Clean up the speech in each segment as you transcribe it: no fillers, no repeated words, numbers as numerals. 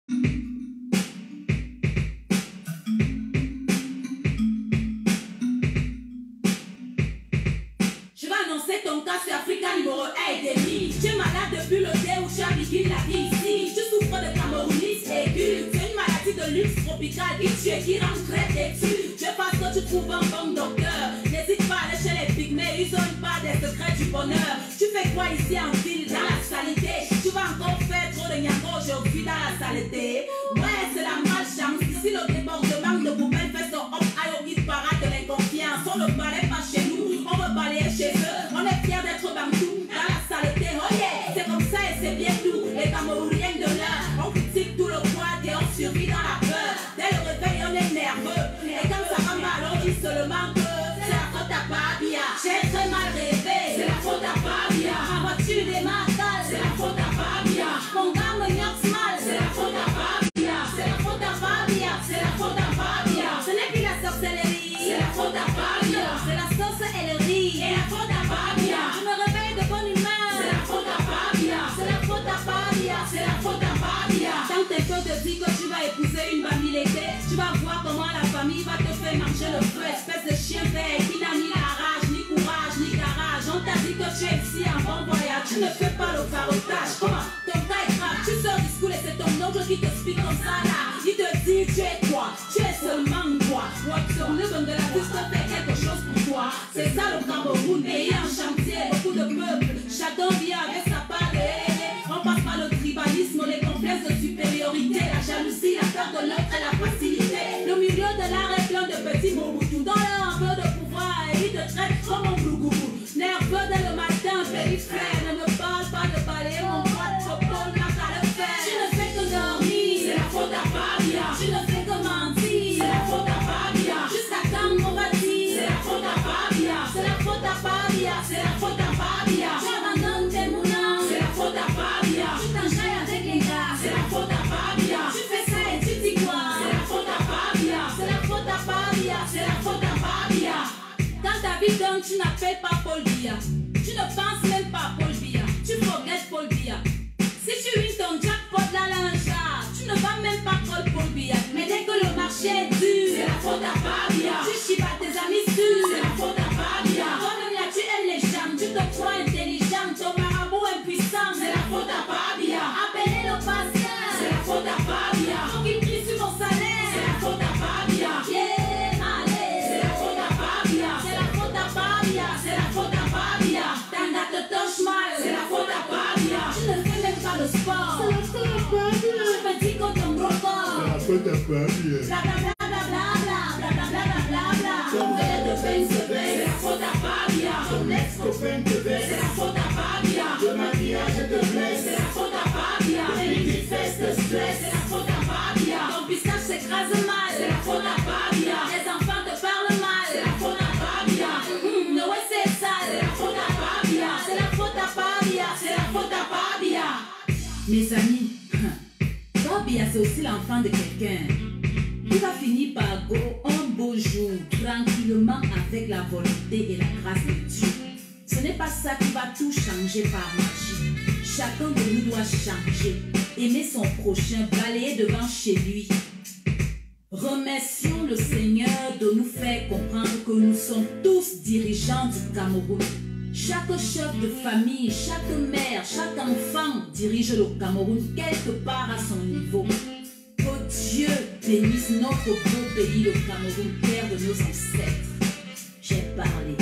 Je vais annoncer ton cas sur Africa numéro 1 et demi. Tu es malade depuis le dé où tu as vécu la vie ici. Tu souffres de camorronisme aigu. C'est une maladie de luxe tropicale qui tue et qui rend très têtu. Je pense que tu trouves un bon docteur. N'hésite pas à aller chez les pygmées, ils ont pas des secrets du bonheur. Tu fais quoi ici en ville, dans la saleté? Tu vas encore faire trop de nyango aujourd'hui dans la saleté. Ouais, c'est la malchance. Ici le débordement de poubelle fait son hop aïe au parade de l'inconfiance. On ne balaye pas chez nous, on veut balayer chez eux. On est fiers d'être bantou dans la saleté. Oh yeah, c'est comme ça et c'est bien tout. Les Camerounais de l'heure, on critique tout le quad et on survit dans la peur. Dès le réveil, on est nerveux. Et quand ça va mal, on dit seulement que c'est la faute à Fabia. J'ai très mal rêvé, c'est la faute à Fabia. Ma voiture est matale, c'est la faute à Fabia. Mon gars me gnoxe mal, c'est la faute à Fabia. C'est la faute à Fabia, c'est la faute à Fabia. Ce n'est plus la sorcellerie, c'est la faute à Fabia. C'est la sauce et le riz, et la faute à Fabia. Je me réveille de bonne humeur, c'est la faute à Fabia. C'est la faute à Fabia, c'est la faute à Fabia. Quand tes potes te disent que tu vas épouser une bamileke, tu vas voir comment la famille va te faire manger le feu. Espèce de chien vert qui n'a ni la rage, ni courage, ni garage. On t'a dit que tu es ici en bon voyage, tu ne fais pas le carottage. Comment? Ton cas est grave, tu sors du school et c'est ton oncle qui te explique comme ça là. Il te dit tu es quoi? Tu es seulement quoi? Watson, le bon de la piste fait quelque chose pour toi. C'est ça le Cameroun, pays en chantier, beaucoup de peuples. Chacun vit avec sa part de haine. On passe par le tribalisme, les complexes de supériorité, la jalousie, la peur de l'autre et la facilité. Le milieu de l'art est plein de petits mots-boutous. Dans leur un peu de pouvoir, et ils te traitent comme un blougoubou. Nerveux dès le matin, périphrère. Ne me parle pas de balayer mon poids de coco, n'a qu'à le faire. Tu ne fais que dormir, c'est la faute à Fabia. Tu ne fais que mentir, c'est la faute à Fabia. Jusqu'à quand on va dire, c'est la faute à Fabia. C'est la faute à Fabia, c'est la faute à Fabia. Tu abandonnes tes moulins, c'est la faute à Fabia. Tu t'enjailles avec les gars, c'est la faute à Fabia. Tu fais ça et tu dis quoi, c'est la faute à Fabia. C'est la faute à Fabia, c'est la faute à Fabia. Quand ta vie donne, tu n'appelles pas Paul Biya. Tu ne penses même pas à Paul Biya. Tu forgettes Paul Biya. Si tu wins ton jackpot la lingerie, tu ne vas même pas call Paul Biya. Mais dès que le marché est dur, c'est la faute à Fabia. Tu chies à tes amis sûrs, c'est la faute à Fabia. Toi-même là, tu aimes les gens, tu te crois intelligent. Ton marabout impuissant, c'est la faute à Fabia. Appelez le pasteur, c'est la faute à Fabia. Faut qu'il crie sur mon salaire, c'est la faute à Fabia. Yeah, allez, c'est la faute à Fabia. C'est la faute à Fabia, c'est la faute à Fabia. Tanda te touche mal, c'est la faute à Fabia. Tu ne fais même pas le sport, c'est la faute à Fabia. Je me dis qu'on tombe record, c'est la faute à Fabia. Bla bla bla bla bla bla bla bla bla bla bla. Ton verre de pain se baisse, c'est la faute à Fabia. Ton ex-copain te baisse, c'est la faute à Fabia. Le maquillage te blesse, c'est la faute à Fabia. Les petites fesses te stressent, c'est la faute à Fabia. Ton pistage s'écrase mal, c'est la faute à Fabia. Les enfants te parlent mal, c'est la faute à Fabia. No ouais c'est ça, c'est la faute à Fabia. C'est la faute à Fabia, c'est la faute à Fabia. Mes amis, Fabia c'est aussi l'enfant de quelqu'un. Il va finir par go un beau jour, tranquillement avec la volonté et la grâce de Dieu. Ce n'est pas ça qui va tout changer par magie. Chacun de nous doit changer, aimer son prochain, balayer devant chez lui. Remercions le Seigneur de nous faire comprendre que nous sommes tous dirigeants du Cameroun. Chaque chef de famille, chaque mère, chaque enfant dirige le Cameroun quelque part à son niveau. Que Dieu bénisse notre beau pays, le Cameroun, père de nos ancêtres. J'ai parlé.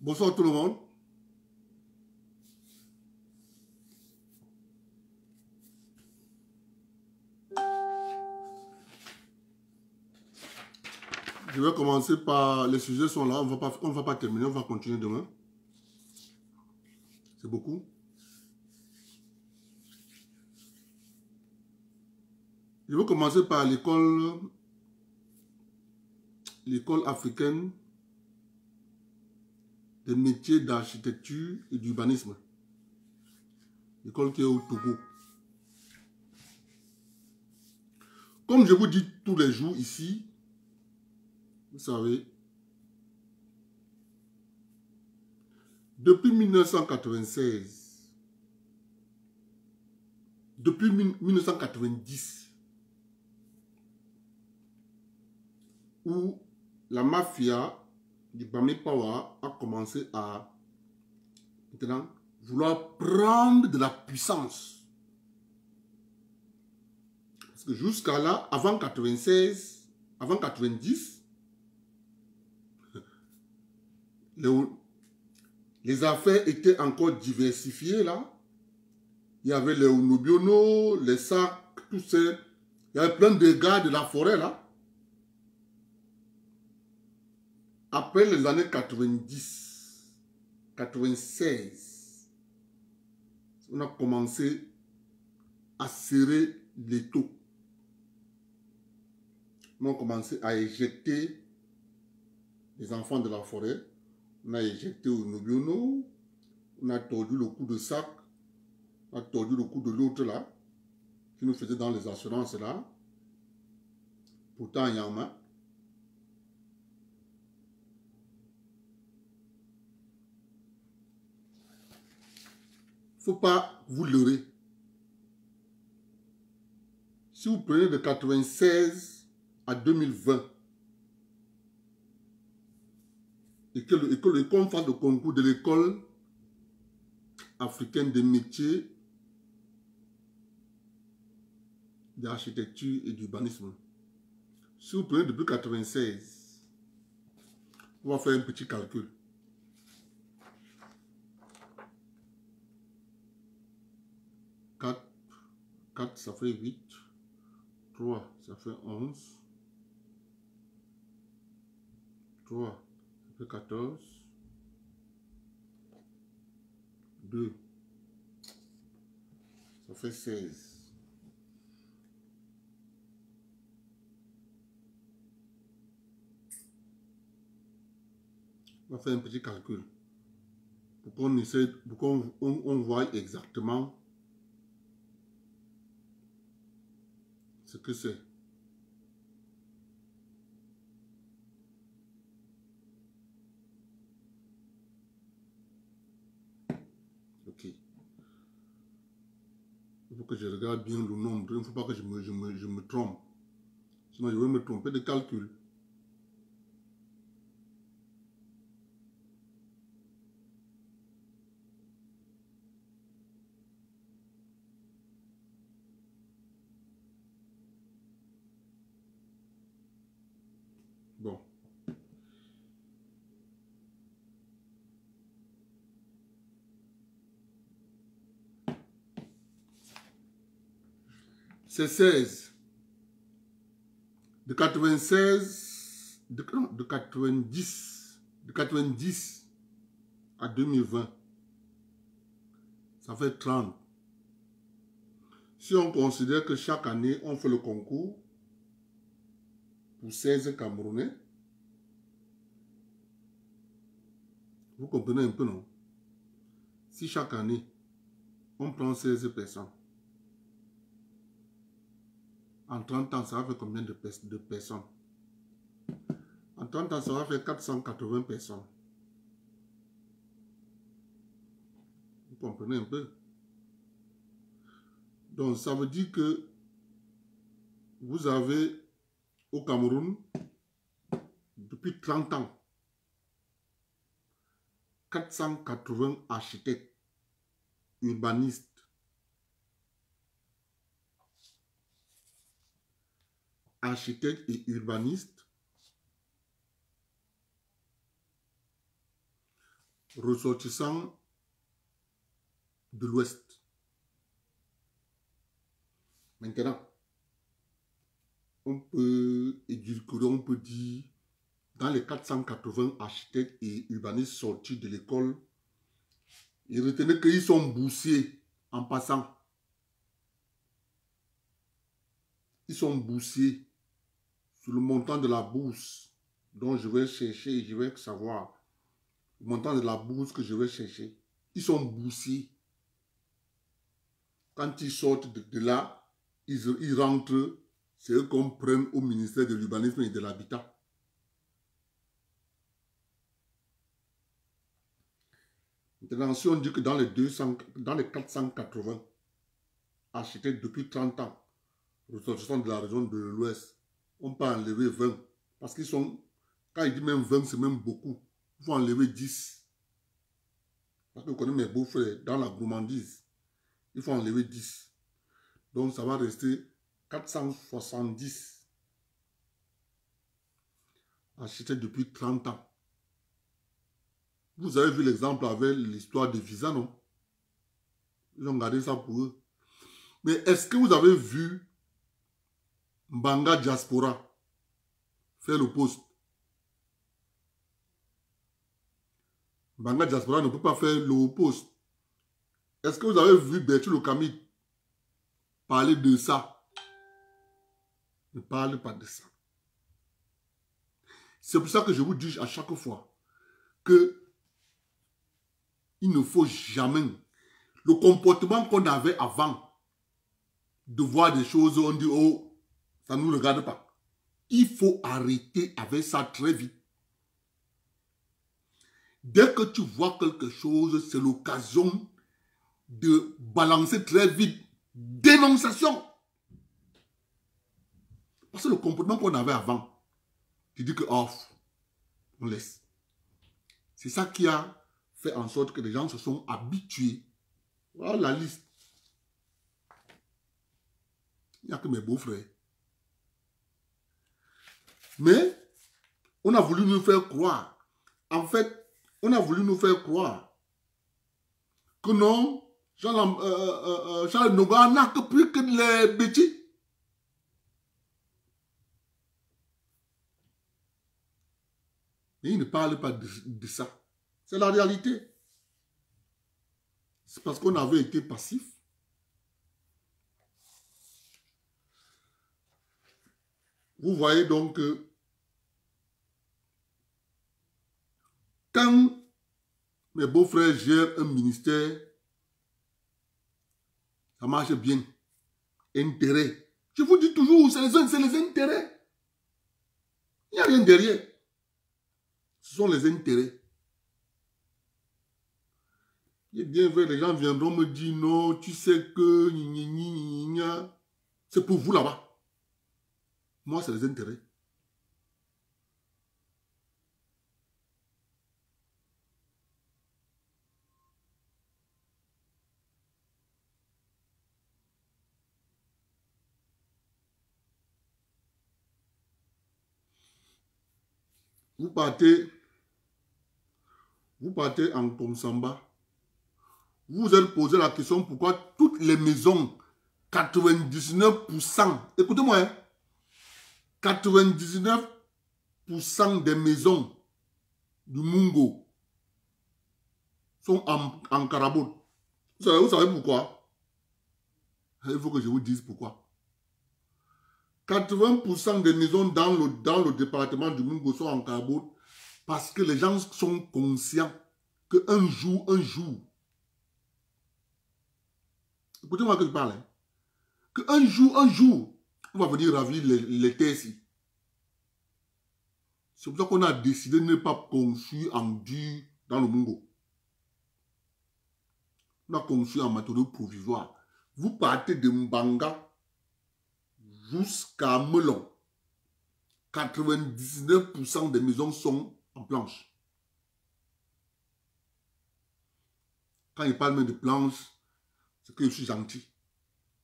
Bonsoir tout le monde. Je vais commencer par... Les sujets sont là, on ne va pas terminer, on va continuer demain. C'est beaucoup. Je vais commencer par l'école africaine des métiers d'architecture et d'urbanisme. L'école qui est au Togo. Comme je vous dis tous les jours ici, vous savez, depuis 1996, depuis 1990, où la mafia du Bami Power a commencé à maintenant vouloir prendre de la puissance. Parce que jusqu'à là, avant 96, avant 90, les affaires étaient encore diversifiées là. Il y avait les Unubiono, les sacs, tout ça. Il y avait plein de gars de la forêt là. Après les années 90, 96, on a commencé à serrer les taux. On a commencé à éjecter les enfants de la forêt. On a éjecté au Nubiono. On a tordu le cou de sac. On a tordu le cou de l'autre là, qui nous faisait dans les assurances là. Pourtant, il y en a. Il ne faut pas vous leurrer. Si vous prenez de 96 à 2020 et qu'on fasse le concours de l'école africaine des métiers d'architecture et d'urbanisme, si vous prenez depuis 96, on va faire un petit calcul. 4, ça fait 8. 3, ça fait 11. 3, ça fait 14. 2, ça fait 16. On va faire un petit calcul pour qu'on essaie, pour qu'on voit exactement ce que c'est. Ok. Il faut que je regarde bien le nombre. Il ne faut pas que je me trompe. Sinon, je vais me tromper de calcul. Bon. C'est 16. De 96, de 90 à 2020, ça fait 30. Si on considère que chaque année, on fait le concours pour 16 Camerounais, vous comprenez un peu, non? Si chaque année, on prend 16 personnes, en 30 ans, ça va faire combien de personnes? En 30 ans, ça va faire 480 personnes. Vous comprenez un peu? Donc, ça veut dire que vous avez au Cameroun, depuis 30 ans, 480 architectes, urbanistes, et urbanistes ressortissants de l'Ouest. Maintenant, on peut édulcorer, on peut dire, dans les 480 architectes et urbanistes sortis de l'école, et retenez qu'ils sont boursiers en passant. Ils sont boursiers sur le montant de la bourse dont je vais chercher et je vais savoir. Le montant de la bourse que je vais chercher. Ils sont boursiers. Quand ils sortent de là, ils rentrent, c'est eux qu'on prenne au ministère de l'Urbanisme et de l'Habitat. Maintenant, si on dit que dans les 480 architectes depuis 30 ans, ressortissants de la région de l'Ouest, on peut enlever 20. Parce qu'ils sont, quand il dit même 20, c'est même beaucoup. Il faut enlever 10. Parce que je connais mes beaux-frères dans la gourmandise. Il faut enlever 10. Donc, ça va rester 470 architectes depuis 30 ans. Vous avez vu l'exemple avec l'histoire de Visa, non? Ils ont gardé ça pour eux. Mais est-ce que vous avez vu Mbanga Diaspora faire le poste? Mbanga Diaspora ne peut pas faire le poste. Est-ce que vous avez vu Bertil Okami parler de ça? Ne parle pas de ça. C'est pour ça que je vous dis à chaque fois que il ne faut jamais le comportement qu'on avait avant de voir des choses, on dit oh, ça ne nous regarde pas. Il faut arrêter avec ça très vite. Dès que tu vois quelque chose, c'est l'occasion de balancer très vite dénonciation. Parce que le comportement qu'on avait avant, tu dis que off, on laisse. C'est ça qui a fait en sorte que les gens se sont habitués. Voilà la liste. Il n'y a que mes beaux-frères. Mais, on a voulu nous faire croire. En fait, on a voulu nous faire croire que non, Charles Noga n'a que plus que les bêtises. Mais il ne parle pas de ça. C'est la réalité. C'est parce qu'on avait été passif. Vous voyez donc que quand mes beaux-frères gèrent un ministère, ça marche bien. Intérêt. Je vous dis toujours, c'est les intérêts. Il n'y a rien derrière. Ce sont les intérêts. Il est bien vrai, les gens viendront me dire non, tu sais que... C'est pour vous là-bas. Moi, c'est les intérêts. Vous partez en Komsamba. Vous vous êtes posé la question pourquoi toutes les maisons, 99%, écoutez-moi, hein, 99% des maisons du Mungo sont en carabote. Vous savez pourquoi? Il faut que je vous dise pourquoi. 80% des maisons dans le département du Mungo sont en carabote parce que les gens sont conscients qu'un jour, écoutez-moi que je parle, hein, qu'un jour, on va venir ravir les terres ici. C'est pour ça qu'on a décidé de ne pas construire en dur dans le Mungo. On a construit en matériaux provisoires. Vous partez de Mbanga jusqu'à Melon. 99% des maisons sont en planche. Quand il parle même de planche, c'est que je suis gentil.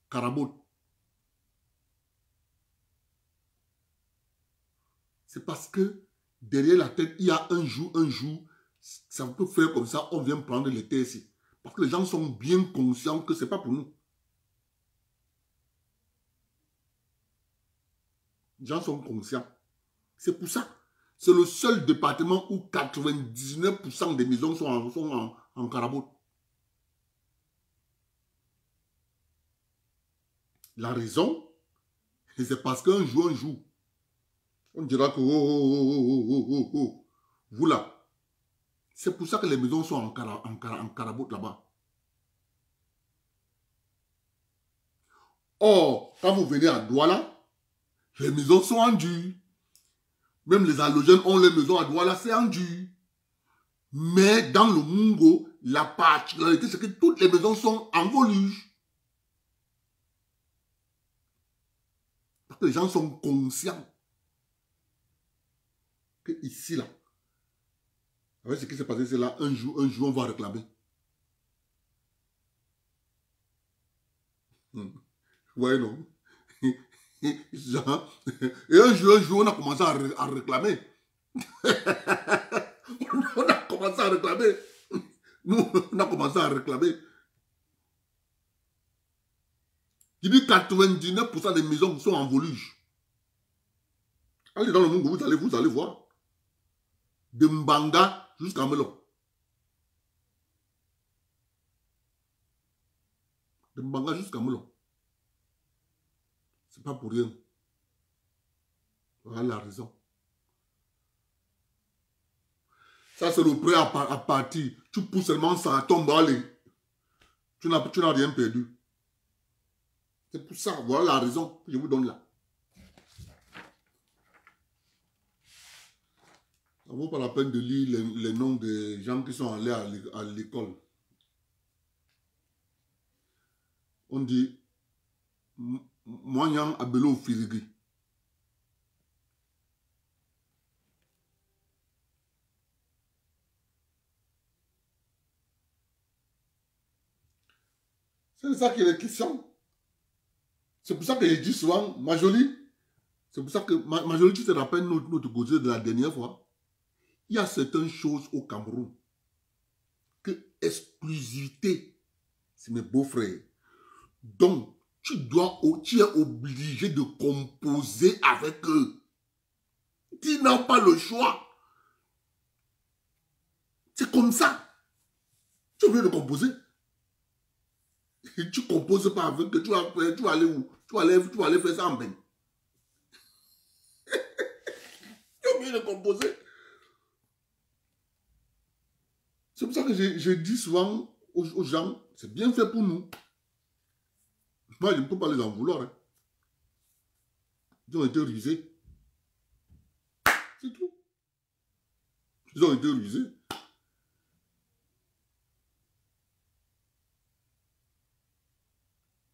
Carabote. C'est parce que derrière la tête, il y a un jour, ça peut faire comme ça, on vient prendre les terres ici. Parce que les gens sont bien conscients que ce n'est pas pour nous. Les gens sont conscients. C'est pour ça. C'est le seul département où 99% des maisons sont en carabote. La raison, c'est parce qu'un jour, on dira que vous là. C'est pour ça que les maisons sont en carabote là-bas. Or, quand vous venez à Douala, les maisons sont en dur. Même les halogènes ont les maisons à Douala, c'est en dur. Mais dans le Mungo, la particularité, c'est que toutes les maisons sont en voluge. Parce que les gens sont conscients que ici, là, avec ce qui s'est passé, c'est là, un jour, on va réclamer. Ouais, non. Et un jour, on a commencé à réclamer. On a commencé à réclamer. Nous, on a commencé à réclamer. Je dis 99% des maisons sont en voluge. Allez dans le monde, vous allez voir. De Mbanga jusqu'à Melon. De Mbanga jusqu'à Melon. C'est pas pour rien. Voilà la raison. Ça, c'est le prêt à partir. Tu pousses seulement ça, tombe, allez. Tu n'as rien perdu. C'est pour ça. Voilà la raison que je vous donne là. Ça ne vaut pas la peine de lire les noms des gens qui sont allés à l'école. On dit Moyen Abelo Firigi. C'est ça qui est la question. C'est pour ça que je dis souvent, Majoli, c'est pour ça que Majoli, tu te rappelles notre cause de la dernière fois. Il y a certaines choses au Cameroun que exclusivité, c'est mes beaux-frères. Donc, tu es obligé de composer avec eux. Tu n'as pas le choix. C'est comme ça. Tu es obligé de composer. Et tu ne composes pas avec eux. Tu vas aller où? Tu vas aller faire ça en bain. Tu es obligé de composer. C'est pour ça que je dis souvent aux gens, c'est bien fait pour nous. Moi, je ne peux pas les en vouloir. Hein. Ils ont été rusés. C'est tout. Ils ont été rusés.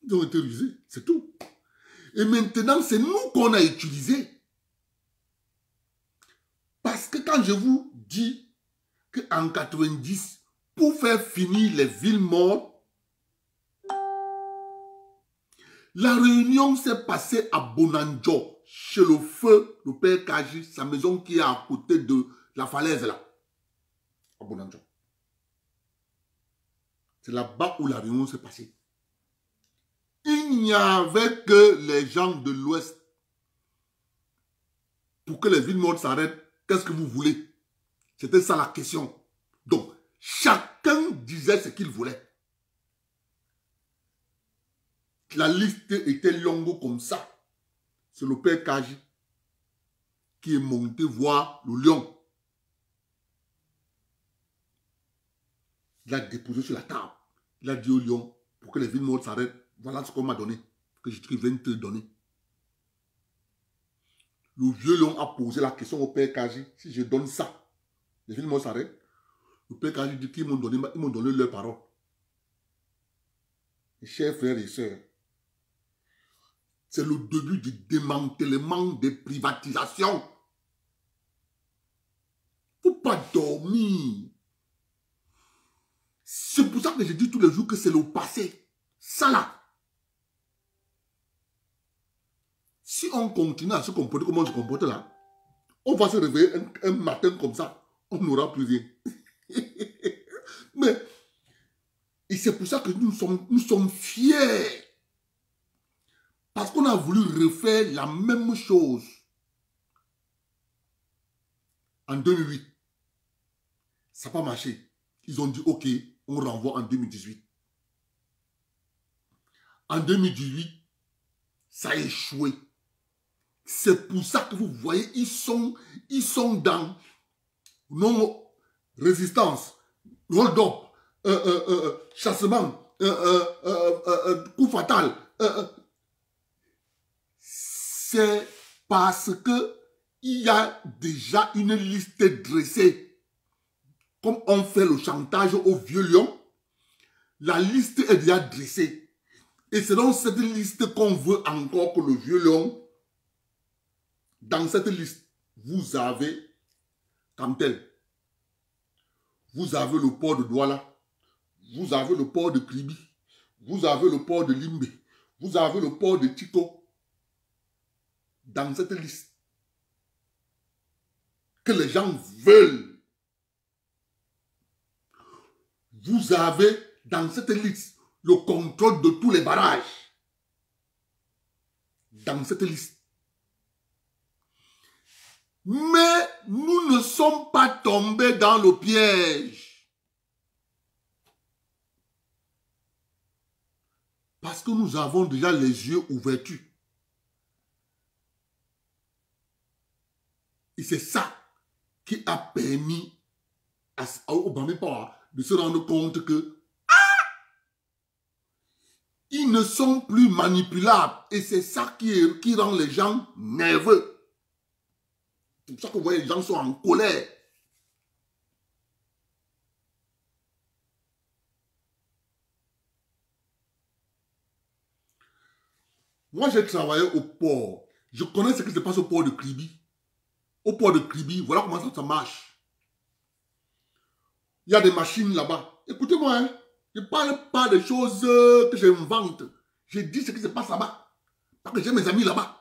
Ils ont été rusés, c'est tout. Et maintenant, c'est nous qu'on a utilisé. Parce que quand je vous dis qu'en 90, pour faire finir les villes mortes, la réunion s'est passée à Bonanjo, chez le feu, le père Kaji, sa maison qui est à côté de la falaise là, à Bonanjo. C'est là-bas où la réunion s'est passée. Il n'y avait que les gens de l'Ouest. Pour que les villes mortes s'arrêtent, qu'est-ce que vous voulez? C'était ça la question. Donc, chacun disait ce qu'il voulait. La liste était longue comme ça. C'est le père Kaji qui est monté voir le lion. Il a déposé sur la table. Il a dit au lion, pour que les villes mortes s'arrêtent, voilà ce qu'on m'a donné, que je viens de te donner. Le vieux lion a posé la question au père Kaji, si je donne ça, les villes mortes s'arrêtent. Le père Kaji dit qu'ils m'ont donné leur parole. Mes chers frères et sœurs, c'est le début du démantèlement des privatisations. Il ne faut pas dormir. C'est pour ça que je dis tous les jours que c'est le passé. Ça là. Si on continue à se comporter comme on se comporte là, on va se réveiller un matin comme ça, on n'aura plus rien. Mais, et c'est pour ça que nous sommes fiers. Parce qu'on a voulu refaire la même chose en 2008. Ça n'a pas marché. Ils ont dit, OK, on renvoie en 2018. En 2018, ça a échoué. C'est pour ça que vous voyez, ils sont dans non-résistance, hold-up, chassement, coup fatal. C'est parce que il y a déjà une liste dressée. Comme on fait le chantage au vieux lion, la liste est déjà dressée. Et c'est dans cette liste qu'on veut encore que le vieux lion, dans cette liste, vous avez Kamtel, vous avez le port de Douala, vous avez le port de Kribi, vous avez le port de Limbe, vous avez le port de Tiko. Dans cette liste, que les gens veulent. Vous avez dans cette liste le contrôle de tous les barrages. Dans cette liste. Mais nous ne sommes pas tombés dans le piège. Parce que nous avons déjà les yeux ouverts. Et c'est ça qui a permis au Bamipara de se rendre compte que ils ne sont plus manipulables. Et c'est ça qui rend les gens nerveux. C'est pour ça que vous voyez, les gens sont en colère. Moi, j'ai travaillé au port. Je connais ce qui se passe au port de Kribi. Au port de Kribi, voilà comment ça marche. Il y a des machines là-bas. Écoutez-moi, hein, je ne parle pas des choses que j'invente. Je dis ce qui se passe là-bas. Parce que j'ai mes amis là-bas.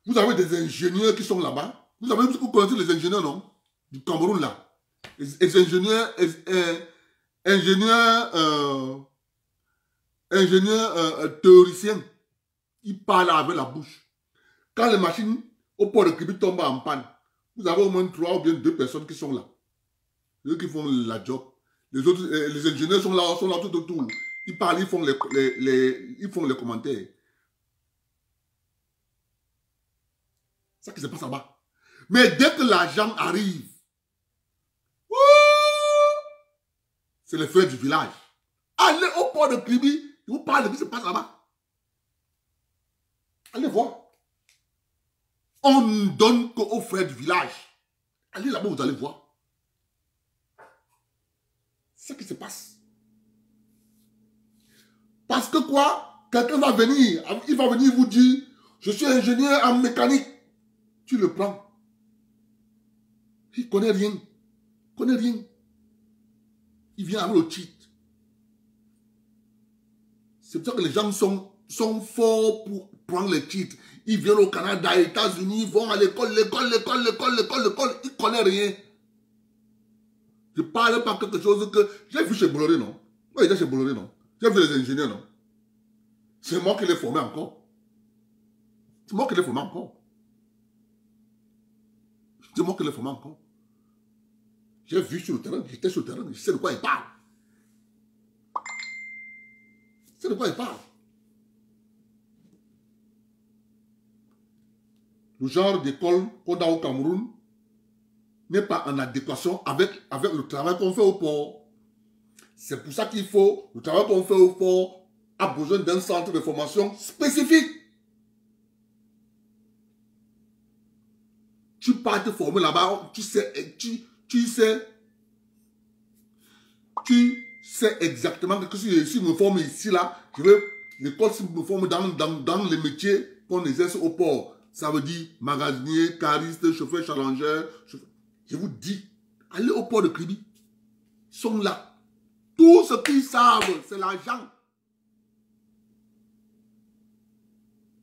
Vous avez des ingénieurs qui sont là-bas. Vous connaissez les ingénieurs, non? Du Cameroun, là. Les ingénieurs, théoriciens. Ils parlent avec la bouche. Quand les machines au port de Kribi tombent en panne, vous avez au moins 3 ou bien 2 personnes qui sont là. Eux qui font la job. Les autres, les ingénieurs sont là tout autour. Ils parlent, ils font les commentaires. C'est ça qui se passe là-bas. Mais dès que l'argent arrive, c'est les frères du village. Allez au port de Kribi, je vous parle de ce qui se passe là-bas. Allez voir. On ne donne qu'aux frères du village. Allez là-bas, vous allez voir. C'est ce qui se passe. Parce que quoi? Quelqu'un va venir, il va venir vous dire, je suis ingénieur en mécanique. Tu le prends. Il ne connaît rien. Il connaît rien. Il vient avec le cheat. C'est pour ça que les gens sont forts pour prendre les cheats. Ils viennent au Canada, aux États-Unis, ils vont à l'école. Ils ne connaissent rien. Je parle pas quelque chose que... J'ai vu chez Bolloré, non? Oui, j'ai chez Bolloré, non? J'ai vu les ingénieurs, non? C'est moi qui les formé encore. C'est moi qui les formé encore. C'est moi qui les formé encore. J'ai vu sur le terrain, j'étais sur le terrain, je sais de quoi il parle. Je sais de quoi il parle. Le genre d'école qu'on a au Cameroun n'est pas en adéquation avec le travail qu'on fait au port. C'est pour ça qu'il faut, le travail qu'on fait au port a besoin d'un centre de formation spécifique. Tu pars te former là-bas, tu sais exactement que si je me forme ici, là, l'école me forme dans les métiers qu'on exerce au port. Ça veut dire magasinier, cariste, chauffeur challenger. Je vous dis, allez au port de Kribi. Ils sont là. Tout ce qu'ils savent, c'est l'argent.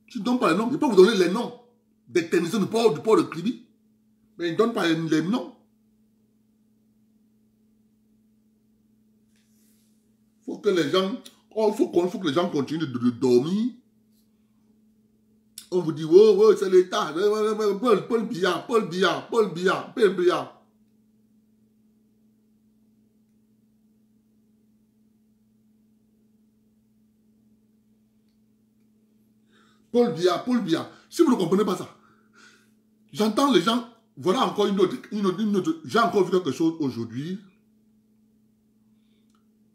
Je ne donne pas les noms. Je peux vous donner les noms des techniciens du port de Kribi. Mais ils ne donnent pas les noms. Il faut que les gens continuent de dormir. On vous dit, ouais, c'est l'État. Paul Biya. Paul Biya. Paul Biya. Si vous ne comprenez pas ça, j'entends les gens, voilà encore une autre. J'ai encore vu quelque chose aujourd'hui.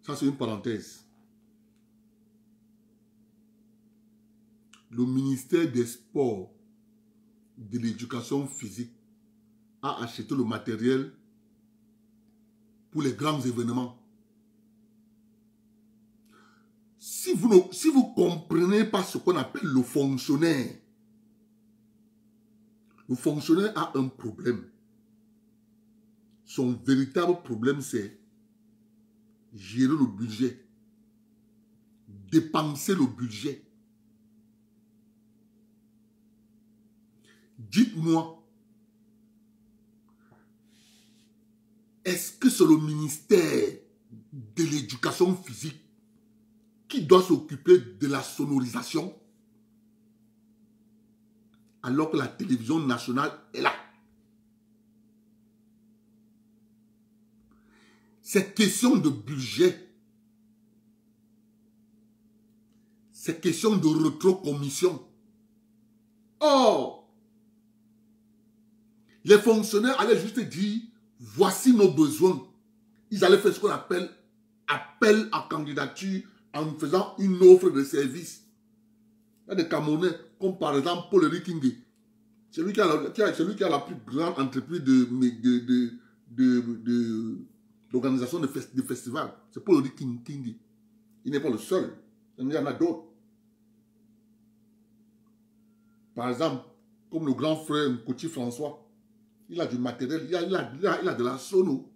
Ça, c'est une parenthèse. Le ministère des Sports, de l'Éducation physique, a acheté le matériel pour les grands événements. Si vous ne comprenez pas ce qu'on appelle le fonctionnaire a un problème. Son véritable problème, c'est gérer le budget, dépenser le budget. Dites-moi, est-ce que c'est le ministère de l'Éducation physique qui doit s'occuper de la sonorisation alors que la télévision nationale est là? C'est question de budget. C'est question de rétrocommission. Or, les fonctionnaires allaient juste dire, voici nos besoins. Ils allaient faire ce qu'on appelle appel à candidature en faisant une offre de service. Il y a des Camerounais, comme par exemple Paul Rikingue. C'est lui qui a la plus grande entreprise d'organisation de festivals. C'est Paul Rikingue. Il n'est pas le seul. Il y en a d'autres. Par exemple, comme le grand frère Nkoti François. Il a du matériel, il a de la sono.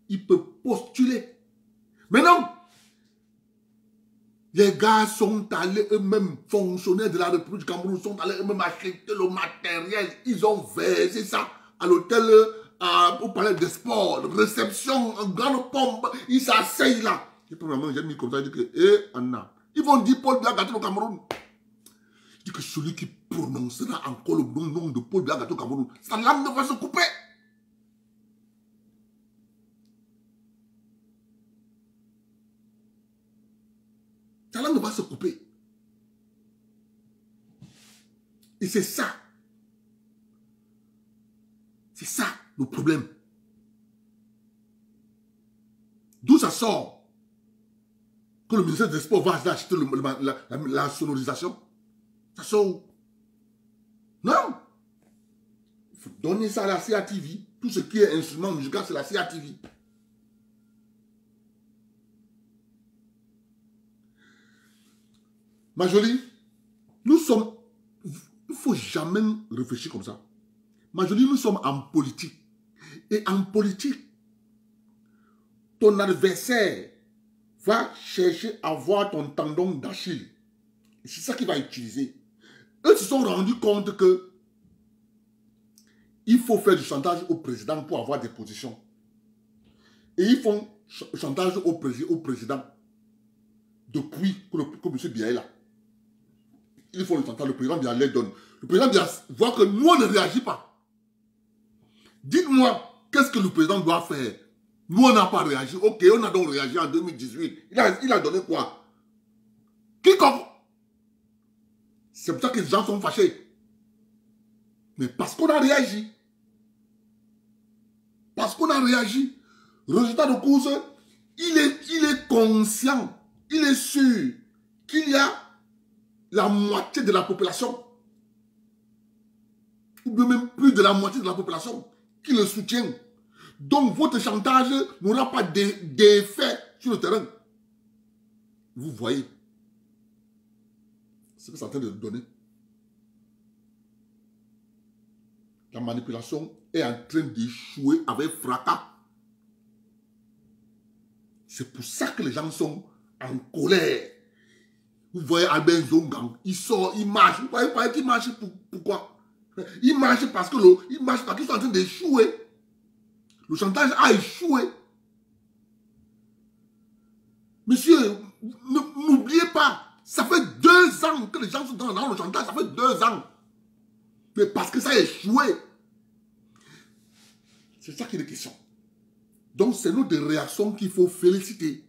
Il peut postuler. Mais non! Les gars sont allés eux-mêmes, fonctionnaires de la République du Cameroun, sont allés eux-mêmes acheter le matériel. Ils ont versé ça à l'hôtel, au palais des sports, réception, en grande pompe. Ils s'asseyent là. Et premièrement, j'ai mis comme ça, il dit que, Anna, ils vont dire Paul Biya gâté au Cameroun. Il dit que celui qui prononcera encore le bon nom de Paul Biya gâté au Cameroun, sa langue va se couper. Sa langue va se couper. Et c'est ça. C'est ça le problème. D'où ça sort que le ministère des Sports va acheter la sonorisation. Ça sort où? Non. Il faut donner ça à la CATV. Tout ce qui est instrument musical, c'est la CATV. Ma jolie, nous sommes... Il ne faut jamais réfléchir comme ça. Ma jolie, nous sommes en politique. Et en politique, ton adversaire va chercher à voir ton tendon d'Achille. C'est ça qu'il va utiliser. Eux se sont rendus compte que il faut faire du chantage au président pour avoir des positions. Et ils font chantage au président depuis que M. Biya est là. Ils font le chantage, le président Biya les donne. Le président Biya voit que nous, on ne réagit pas. Dites-moi, qu'est-ce que le président doit faire? Nous, on n'a pas réagi. Ok, on a donc réagi en 2018. Il a donné quoi? Quiconque. C'est pour ça que les gens sont fâchés. Mais parce qu'on a réagi. Parce qu'on a réagi. Résultat de course, il est conscient, il est sûr qu'il y a la moitié de la population, ou bien même plus de la moitié de la population, qui le soutient. Donc votre chantage n'aura pas d'effet sur le terrain. Vous voyez ce que c'est en train de donner. La manipulation est en train d'échouer avec fracas. C'est pour ça que les gens sont en colère. Vous voyez Albert Zongang, il sort, il marche. Vous voyez qu'il marche pourquoi? Il marche parce que il marche parce qu'ils sont en train d'échouer. Le chantage a échoué. Monsieur, n'oubliez pas, ça fait 2 ans que les gens sont dans le chantage, ça fait 2 ans. Mais parce que ça a échoué. C'est ça qui est question. Donc, c'est nous des réactions qu'il faut féliciter.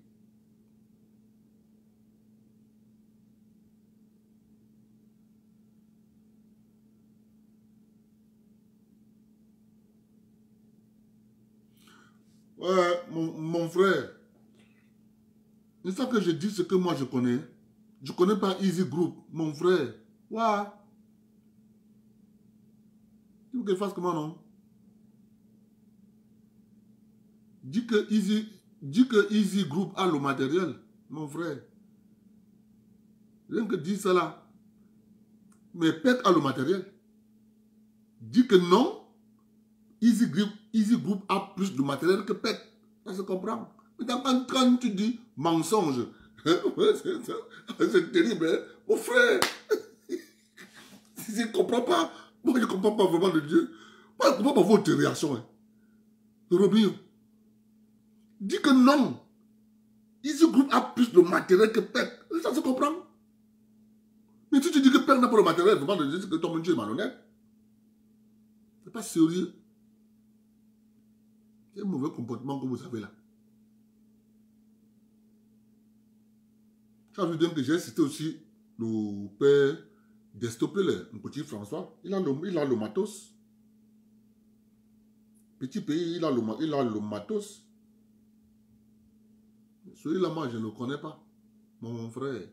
Ouais, mon frère. C'est ça que je dis, ce que moi je connais. Je ne connais pas Easy Group, mon frère. Ouais. Tu veux qu'il fasse comment, non? Dis que Easy Group a le matériel, mon frère. Rien que dis cela. Mais PEC a le matériel. Dis que non, Easy Group a plus de matériel que PEC. Ça se comprend. Mais quand tu dis mensonge, c'est terrible, hein? Mon frère. Je ne comprends pas. Moi, je ne comprends pas vraiment de Dieu. Moi, je ne comprends pas votre réaction. Hein. Robin, dis que non. Easy Group a plus de matériel que PEC. Ça se comprend. Mais si tu dis que PEC n'a pas de matériel, vraiment de dire que ton Dieu est malhonnête. C'est pas sérieux. C'est un mauvais comportement que vous avez là. Ça veut dire que j'ai cité aussi le père d'Estopele, un petit François. Il a le matos. Petit pays, il a le matos. Celui-là, moi, je ne le connais pas. Mon frère.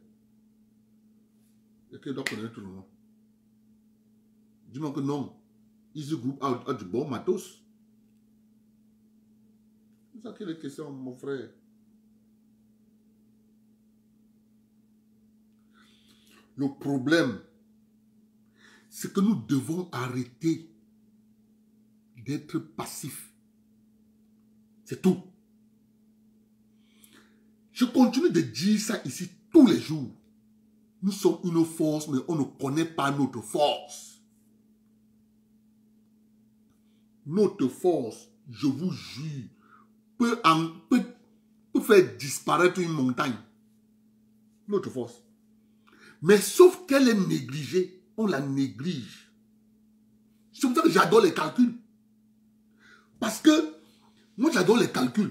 Et qu'il doit connaître tout le monde. Dis-moi que non. Easy Group a du bon matos. C'est ça qui est la question, mon frère. Le problème, c'est que nous devons arrêter d'être passifs. C'est tout. Je continue de dire ça ici tous les jours. Nous sommes une force, mais on ne connaît pas notre force. Notre force, je vous jure, peut faire disparaître une montagne. Notre force. Mais sauf qu'elle est négligée, on la néglige. C'est pour ça que j'adore les calculs. Parce que moi j'adore les calculs.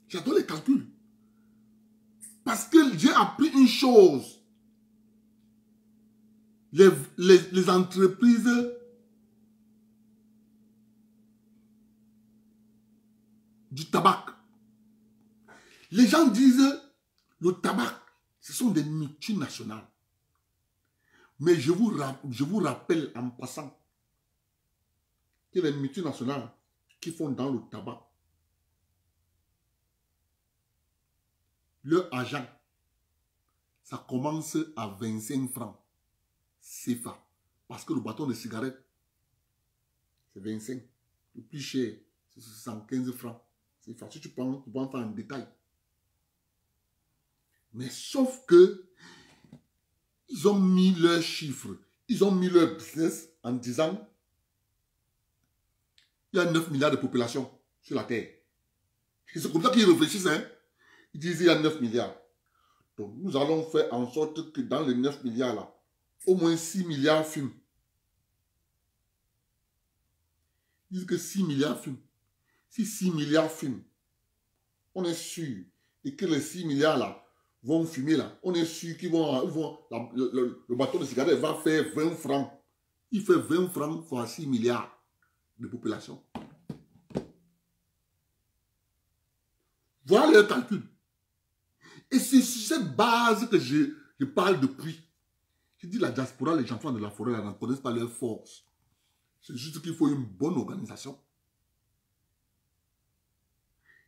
J'adore les calculs. Parce que j'ai appris une chose. Les entreprises du tabac. Les gens disent le tabac, ce sont des multinationales. Mais je vous rappelle en passant que les multinationales qui font dans le tabac, leur agent ça commence à 25 francs CFA. Parce que le bâton de cigarette, c'est 25. Le plus cher, c'est 115 francs CFA. Si tu prends, tu peux en faire en détail. Mais sauf que, ils ont mis leurs chiffres, ils ont mis leur business en disant, il y a 9 milliards de population sur la Terre. C'est comme ça qu'ils réfléchissent, hein. Ils disent il y a 9 milliards. Donc nous allons faire en sorte que dans les 9 milliards là, au moins 6 milliards fument. Ils disent que 6 milliards fument. Si 6 milliards fument, on est sûr, et que les 6 milliards là vont fumer là, on est sûr qu'ils vont, le bâton de cigarette va faire 20 francs. Il fait 20 francs fois 6 milliards de population. Voilà le calcul. Et c'est sur cette base que je parle depuis. Je dis la diaspora, les enfants de la forêt ne connaissent pas leur force. C'est juste qu'il faut une bonne organisation.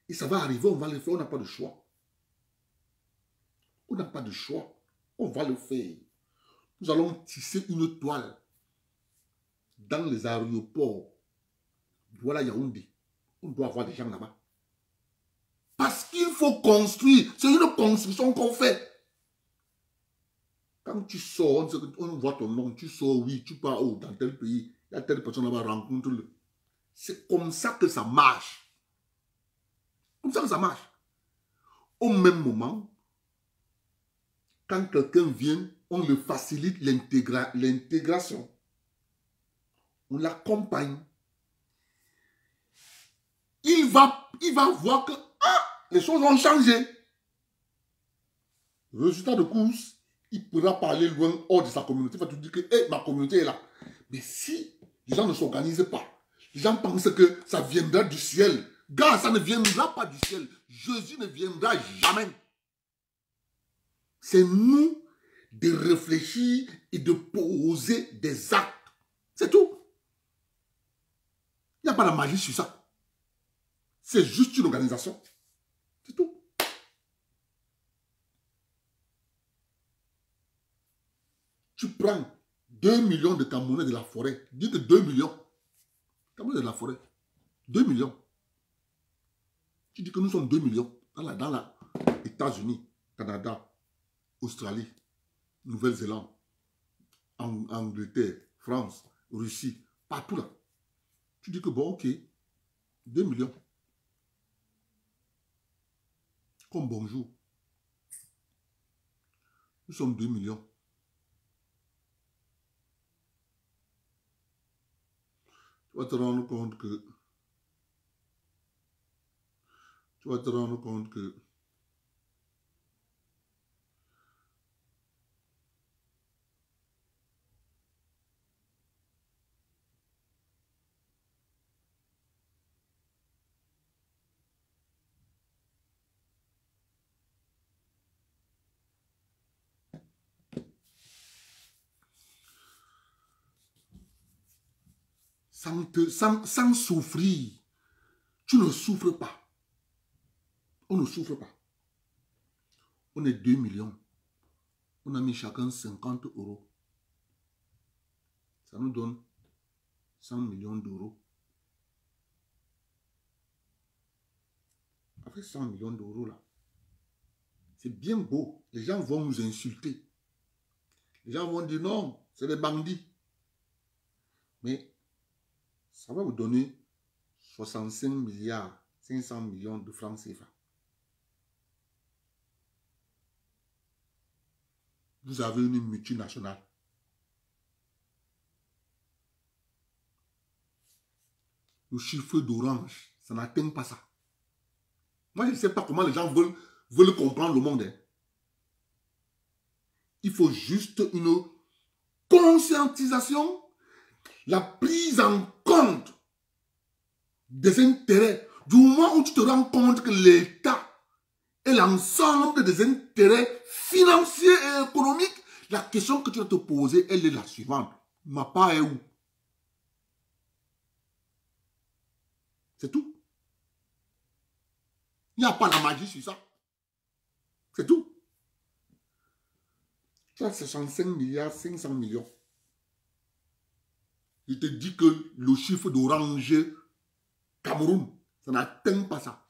Et ça va arriver, on va le faire, on n'a pas de choix. On n'a pas de choix. On va le faire. Nous allons tisser une toile dans les aéroports. Voilà Yaoundé. On doit avoir des gens là-bas. Parce qu'il faut construire. C'est une construction qu'on fait. Quand tu sors, on voit ton nom, tu sors, oui, tu pars dans tel pays, il y a telle personne là-bas, rencontre-le. C'est comme ça que ça marche. Comme ça que ça marche. Au même moment, quand quelqu'un vient, on le facilite l'intégration. On l'accompagne. Il va voir que les choses ont changé. Résultat de course, il pourra parler loin hors de sa communauté. Il va te dire que hey, ma communauté est là. Mais si les gens ne s'organisent pas, les gens pensent que ça viendra du ciel. Gars, ça ne viendra pas du ciel. Jésus ne viendra jamais. C'est nous de réfléchir et de poser des actes. C'est tout. Il n'y a pas de magie sur ça. C'est juste une organisation. C'est tout. Tu prends 2 millions de Camerounais de la forêt. Dis que 2 millions. Camerounais de la forêt. 2 millions. Tu dis que nous sommes 2 millions. Dans les États-Unis, Canada, Australie, Nouvelle-Zélande, Angleterre, France, Russie, partout là. Tu dis que bon, ok, 2 millions. Comme bonjour. Nous sommes 2 millions. Tu vas te rendre compte que sans souffrir, tu ne souffres pas. On ne souffre pas. On est 2 millions. On a mis chacun 50 euros. Ça nous donne 100 millions d'euros. Avec 100 millions d'euros là, c'est bien beau. Les gens vont nous insulter. Les gens vont dire non, c'est des bandits. Mais ça va vous donner 65 milliards, 500 millions de francs CFA. Vous avez une multinationale. Le chiffre d'Orange, ça n'atteint pas ça. Moi, je ne sais pas comment les gens veulent comprendre le monde. Hein. Il faut juste une conscientisation, la prise en compte des intérêts. Du moment où tu te rends compte que l'État et l'ensemble des intérêts financiers et économiques, la question que tu vas te poser, elle est la suivante. Ma part est où? C'est tout. Il n'y a pas la magie sur ça. C'est tout. Tu as 65 milliards, 500 millions. Je te dis que le chiffre d'Orange Cameroun, ça n'atteint pas ça.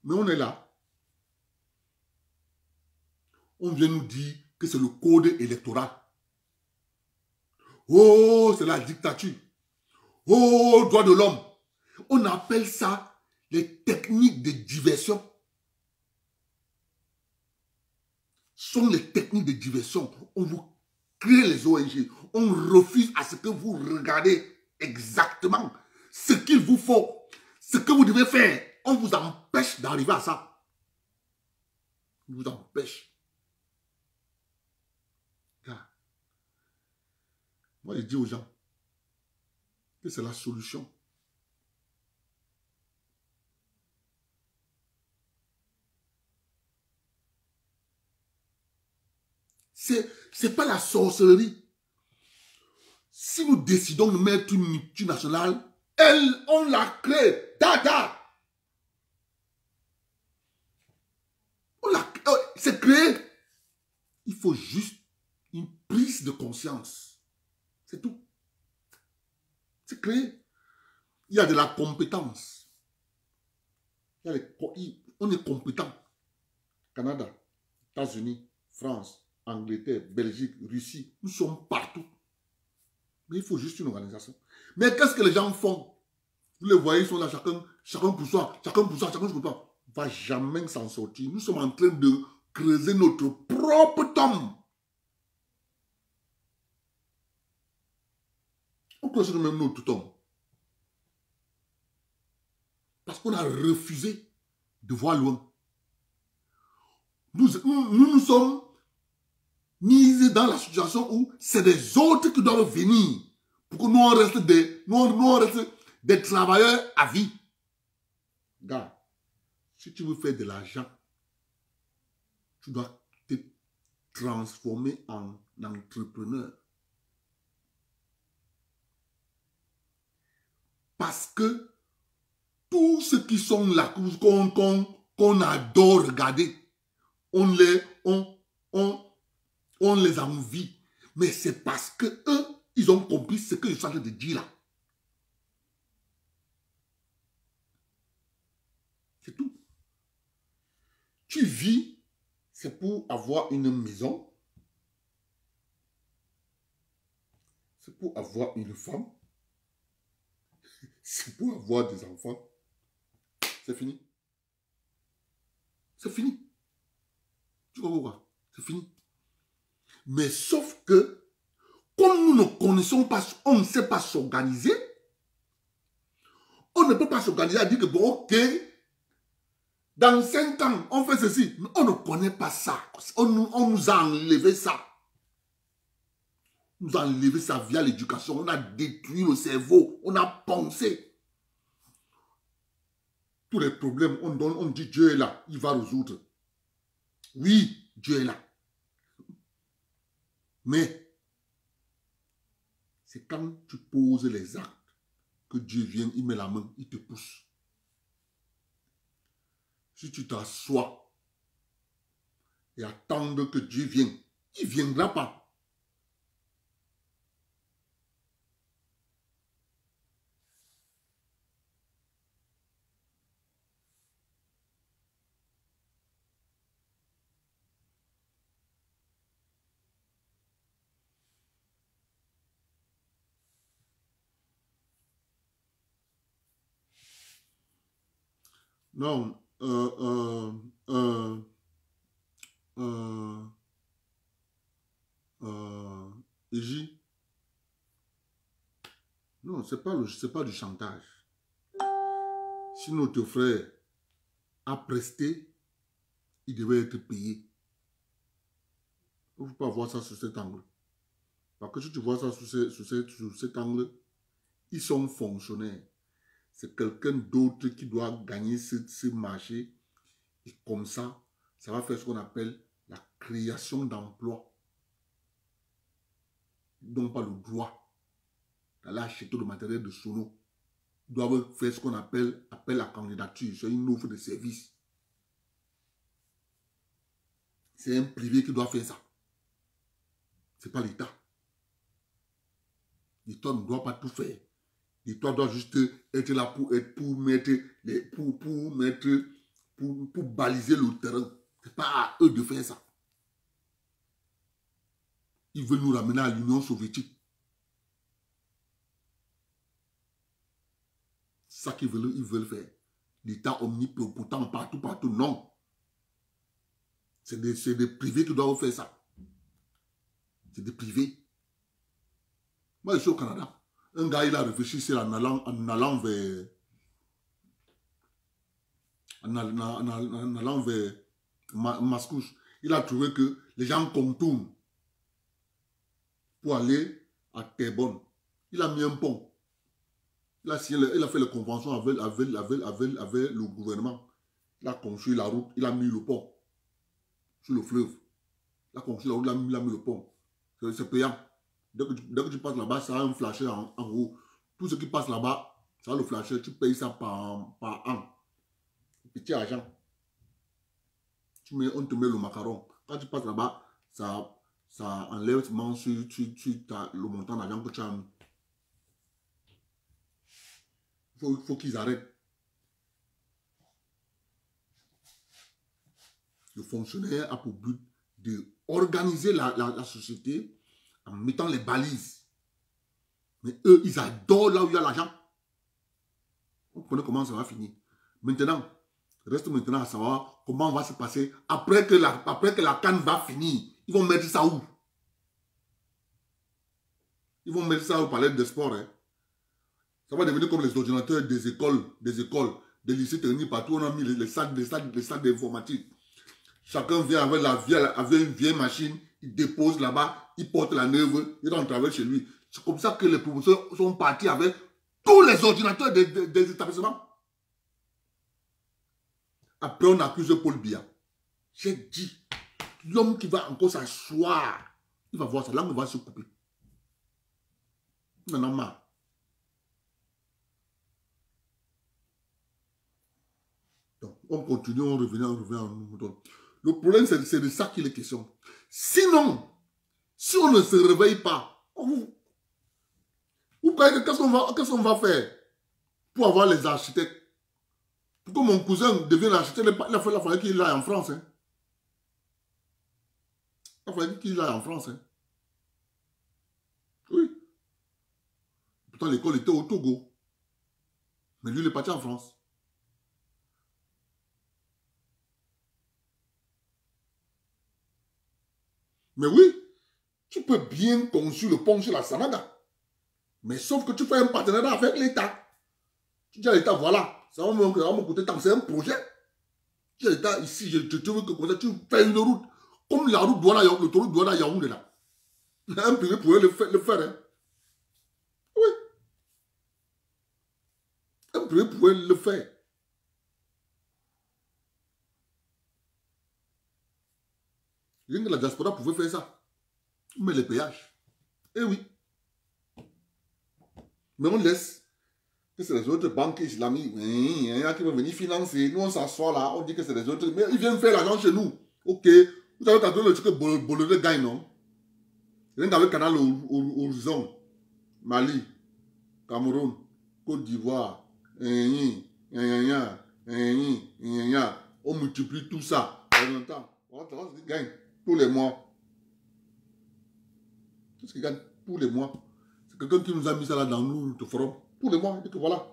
Mais on est là. On vient nous dire que c'est le code électoral. Oh, c'est la dictature. Oh, droit de l'homme. On appelle ça les techniques de diversion. Ce sont les techniques de diversion. On vous crée les ONG. On refuse à ce que vous regardez exactement ce qu'il vous faut, ce que vous devez faire. On vous empêche d'arriver à ça. On vous empêche. Moi, je dis aux gens que c'est la solution. C'est pas la sorcellerie. Si nous décidons de mettre une multinationale, on la crée. Dada. C'est créé. Il faut juste une prise de conscience. C'est tout. C'est créé. Il y a de la compétence. On est compétent. Canada, États-Unis, France, Angleterre, Belgique, Russie, nous sommes partout. Mais il faut juste une organisation. Mais qu'est-ce que les gens font? Vous les voyez, ils sont là, chacun pour soi, chacun pour soi, chacun pour soi. On ne va jamais s'en sortir. Nous sommes en train de creuser notre propre tombe. On creuse même notre tombe. Parce qu'on a refusé de voir loin. Nous sommes mis dans la situation où c'est des autres qui doivent venir pour que nous on reste des travailleurs à vie. Regarde, si tu veux faire de l'argent, tu dois te transformer en entrepreneur. Parce que tous ceux qui sont là, qu'on adore regarder, on les envie. Mais c'est parce que eux, ils ont compris ce que je suis en train de dire là. C'est tout. Tu vis, c'est pour avoir une maison. C'est pour avoir une femme. C'est pour avoir des enfants. C'est fini. C'est fini. Tu vois pourquoi? C'est fini. Mais sauf que, comme nous ne connaissons pas, on ne sait pas s'organiser, on ne peut pas s'organiser à dire que bon, ok, dans 5 ans, on fait ceci. Mais on ne connaît pas ça. On nous a enlevé ça. On nous a enlevé ça via l'éducation. On a détruit le cerveau. On a pensé. Tous les problèmes, on dit Dieu est là. Il va résoudre. Oui, Dieu est là. Mais, c'est quand tu poses les actes que Dieu vient, il met la main, il te pousse. Si tu t'assois et attends que Dieu vienne, il ne viendra pas. Non, Iji, non, c'est pas du chantage. Si notre frère a presté, il devait être payé. Il ne faut pas voir ça sous cet angle. Parce que si tu vois ça sous cet angle, ils sont fonctionnaires. C'est quelqu'un d'autre qui doit gagner ce marché. Et comme ça va faire ce qu'on appelle la création d'emplois. Ils n'ont pas le droit d'aller acheter le matériel de Sono. Ils doivent faire ce qu'on appelle appel à candidature. C'est une offre de service. C'est un privé qui doit faire ça. Ce n'est pas l'État. L'État ne doit pas tout faire. L'État doit juste être là pour baliser le terrain. Ce n'est pas à eux de faire ça. Ils veulent nous ramener à l'Union soviétique. C'est ça qu'ils veulent faire. L'État omnipotent partout, non. C'est des privés qui doivent faire ça. C'est des privés. Moi, je suis au Canada. Un gars, il a réfléchi sur en allant vers Mascouche. Il a trouvé que les gens contournent pour aller à Terrebonne. Il a mis un pont. Il a fait la convention avec le gouvernement. Il a construit la route. Il a mis le pont sur le fleuve. Il a construit la route. Il a mis le pont. C'est payant. Dès que tu passes là-bas, ça a un flasher en haut. Tout ce qui passe là-bas, ça a le flasher. Tu payes ça par an. Petit argent. On te met le macaron. Quand tu passes là-bas, ça enlève sur le montant d'argent que tu as mis. Il faut qu'ils arrêtent. Le fonctionnaire a pour but d'organiser la société en mettant les balises. Mais eux, ils adorent là où il y a l'argent. Vous comprenez comment ça va finir. Maintenant, reste maintenant à savoir comment va se passer après que la canne va finir. Ils vont mettre ça où? Ils vont mettre ça au palais des sports. Hein. Ça va devenir comme les ordinateurs des écoles, des lycées techniques partout. On a mis les salles d'informatique. Chacun vient avec une vieille machine, il dépose là-bas, il porte la neuve, il rentre travailler chez lui. C'est comme ça que les professeurs sont partis avec tous les ordinateurs des établissements. Après, on accuse Paul Biya. J'ai dit, l'homme qui va encore s'asseoir, il va voir sa langue va se couper. Il en a marre. Donc, on continue, on revient à nous. Le problème, c'est de ça qu'il est question. Sinon, si on ne se réveille pas, qu'est-ce qu'on va faire pour avoir les architectes? Pour que mon cousin devienne architecte, il a fallu qu'il aille en France. Hein. Il a fallu qu'il aille en France. Hein. Oui. Pourtant, l'école était au Togo. Mais lui, il est parti en France. Mais oui, tu peux bien construire le pont sur la Sanaga. Mais sauf que tu fais un partenariat avec l'État. Tu dis à l'État, voilà, ça va me coûter tant. C'est un projet. Tu dis à l'État, ici, je veux que comme ça, tu fais une route. Comme la route l'autoroute Douala Yaoundé là. Un privé pourrait le faire. Hein. Oui. Un privé pourrait le faire. Rien que la diaspora pouvait faire ça. Mais les péages. Eh oui. Mais on laisse que c'est les autres banques islamiques. Il y en a qui vont venir financer. Nous, on s'assoit là, on dit que c'est les autres. Mais ils viennent faire l'argent chez nous. Ok. Vous savez quand le truc que Boloré gagne, non? Rien qu'avec le canal Horizon, Mali, Cameroun, Côte d'Ivoire, on multiplie tout ça en même temps. On gagne tous les mois. Tout ce qui gagne tous les mois. C'est quelqu'un qui nous a mis ça là dans nous, le forum. Tous les mois, il dit que voilà.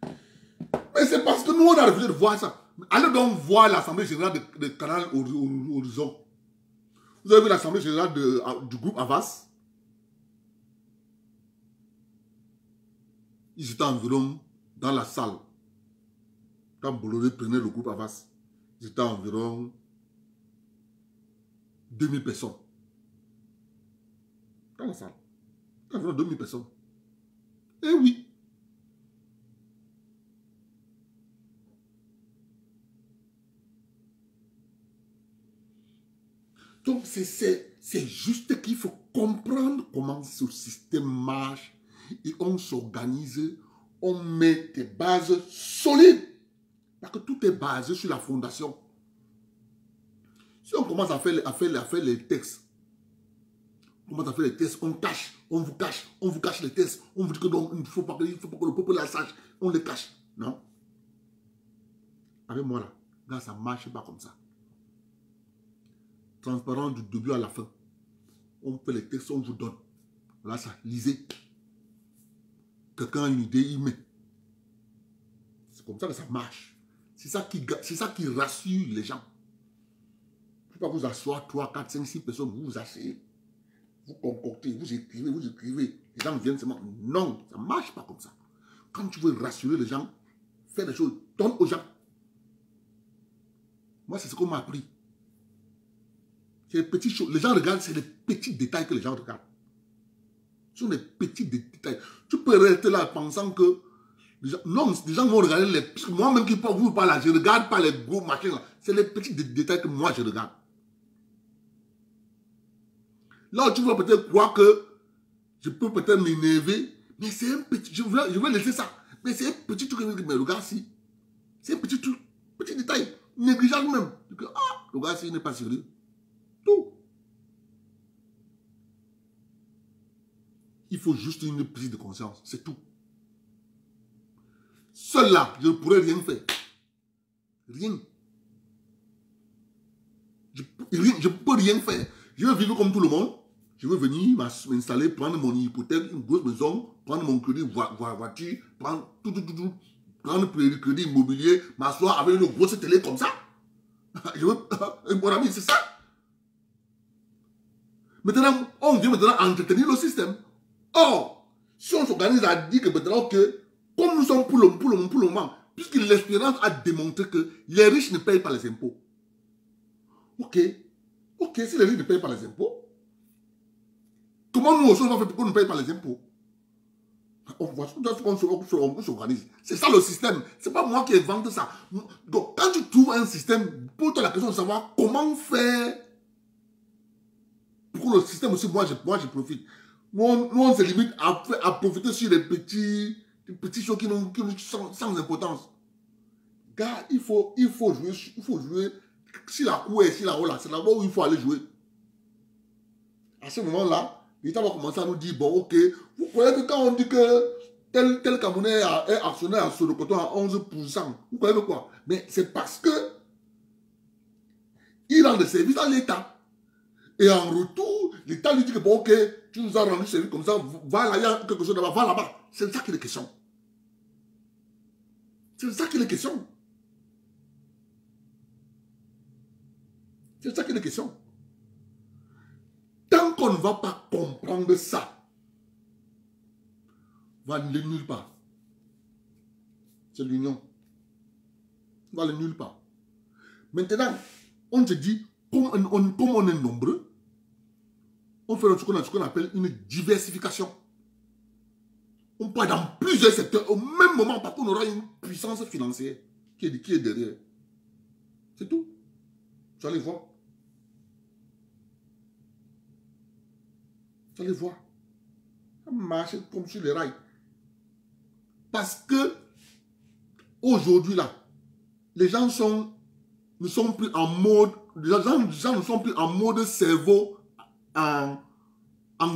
Mais c'est parce que nous, on a refusé de voir ça. Allez donc voir l'Assemblée générale de Canal Horizon. Vous avez vu l'Assemblée générale du groupe Havas? Ils étaient environ dans la salle. Quand Bolloré prenait le groupe Havas, ils étaient environ 2000 personnes. Dans la salle. Environ 2000 personnes. Eh oui. Donc, c'est juste qu'il faut comprendre comment ce système marche et on s'organise, on met des bases solides. Parce que tout est basé sur la fondation. Si on commence à faire les textes, on vous cache les textes, on vous dit que non, il ne faut pas que le peuple la sache, on les cache. Non. Avec moi là, là ça ne marche pas comme ça. Transparent du début à la fin. On fait les textes, on vous donne. Là ça, lisez. Quelqu'un a une idée, il met. C'est comme ça que ça marche. C'est ça qui rassure les gens. Il ne faut pas vous asseoir 3, 4, 5, 6 personnes, vous vous asseyez. Vous concoctez, vous écrivez. Les gens viennent seulement. Non, ça ne marche pas comme ça. Quand tu veux rassurer les gens, fais des choses, donne aux gens. Moi, c'est ce qu'on m'a appris. C'est les petites choses. Les gens regardent, c'est les petits détails que les gens regardent. Ce sont les petits détails. Tu peux rester là pensant que... Non, les gens vont regarder les... Parce que moi-même qui vous parle là, je ne regarde pas les gros machins là. C'est les petits détails que moi, je regarde. Là où tu vas peut-être croire que je peux peut-être m'énerver, mais c'est un petit... Je vais laisser ça. Mais c'est un petit truc. Mais le gars, si. C'est un petit truc. Petit détail. Négligeable même. Ah, le gars, si, il n'est pas sérieux. Tout. Il faut juste une prise de conscience. C'est tout. Seul là, je ne pourrais rien faire. Rien. Je ne peux rien faire. Je veux vivre comme tout le monde. Je veux venir m'installer, prendre mon hypothèque, une grosse maison, prendre mon crédit voiture, prendre tout. Prendre le crédit immobilier, m'asseoir avec une grosse télé comme ça. Je veux, mon ami, c'est ça. Maintenant, on vient maintenant entretenir le système. Or, si on s'organise à dire que maintenant que, comme nous sommes pour le moment, puisque l'expérience a démontré que les riches ne payent pas les impôts. Ok, si les riches ne payent pas les impôts, comment nous aussi on va faire pour qu'on ne paye pas les impôts? On voit qu'on s'organise. C'est ça le système. C'est pas moi qui invente ça. Donc, quand tu trouves un système, pose-toi la question de savoir comment faire pour que le système aussi, moi je profite. Nous, on se limite à profiter sur les petits choses qui sont sans importance. Car il faut jouer. Si la cour est si là-haut, là, c'est là-bas où il faut aller jouer. À ce moment-là, l'État va commencer à nous dire, bon, ok, vous croyez que quand on dit que tel Camerounais est actionnaire sur le coton à 11%, vous croyez que quoi? Mais c'est parce que il rend des services à l'État. Et en retour, l'État lui dit que, bon, ok, tu nous as rendu service comme ça, va là, il y a quelque chose là-bas, va là-bas. C'est de ça qu'il est question. C'est de ça qu'il est question. C'est de ça qu'il est question. Tant qu'on ne va pas comprendre ça, on va aller nulle part. C'est l'union. On va aller nulle part. Maintenant, on se dit, comme on est nombreux, on fait ce qu'on appelle une diversification. On part dans plusieurs secteurs au même moment parce qu'on aura une puissance financière qui est derrière. C'est tout. Vous allez voir. Vous allez voir. Ça marche comme sur les rails. Parce que aujourd'hui là, les gens ne sont plus en mode, les gens ne sont plus en mode cerveau en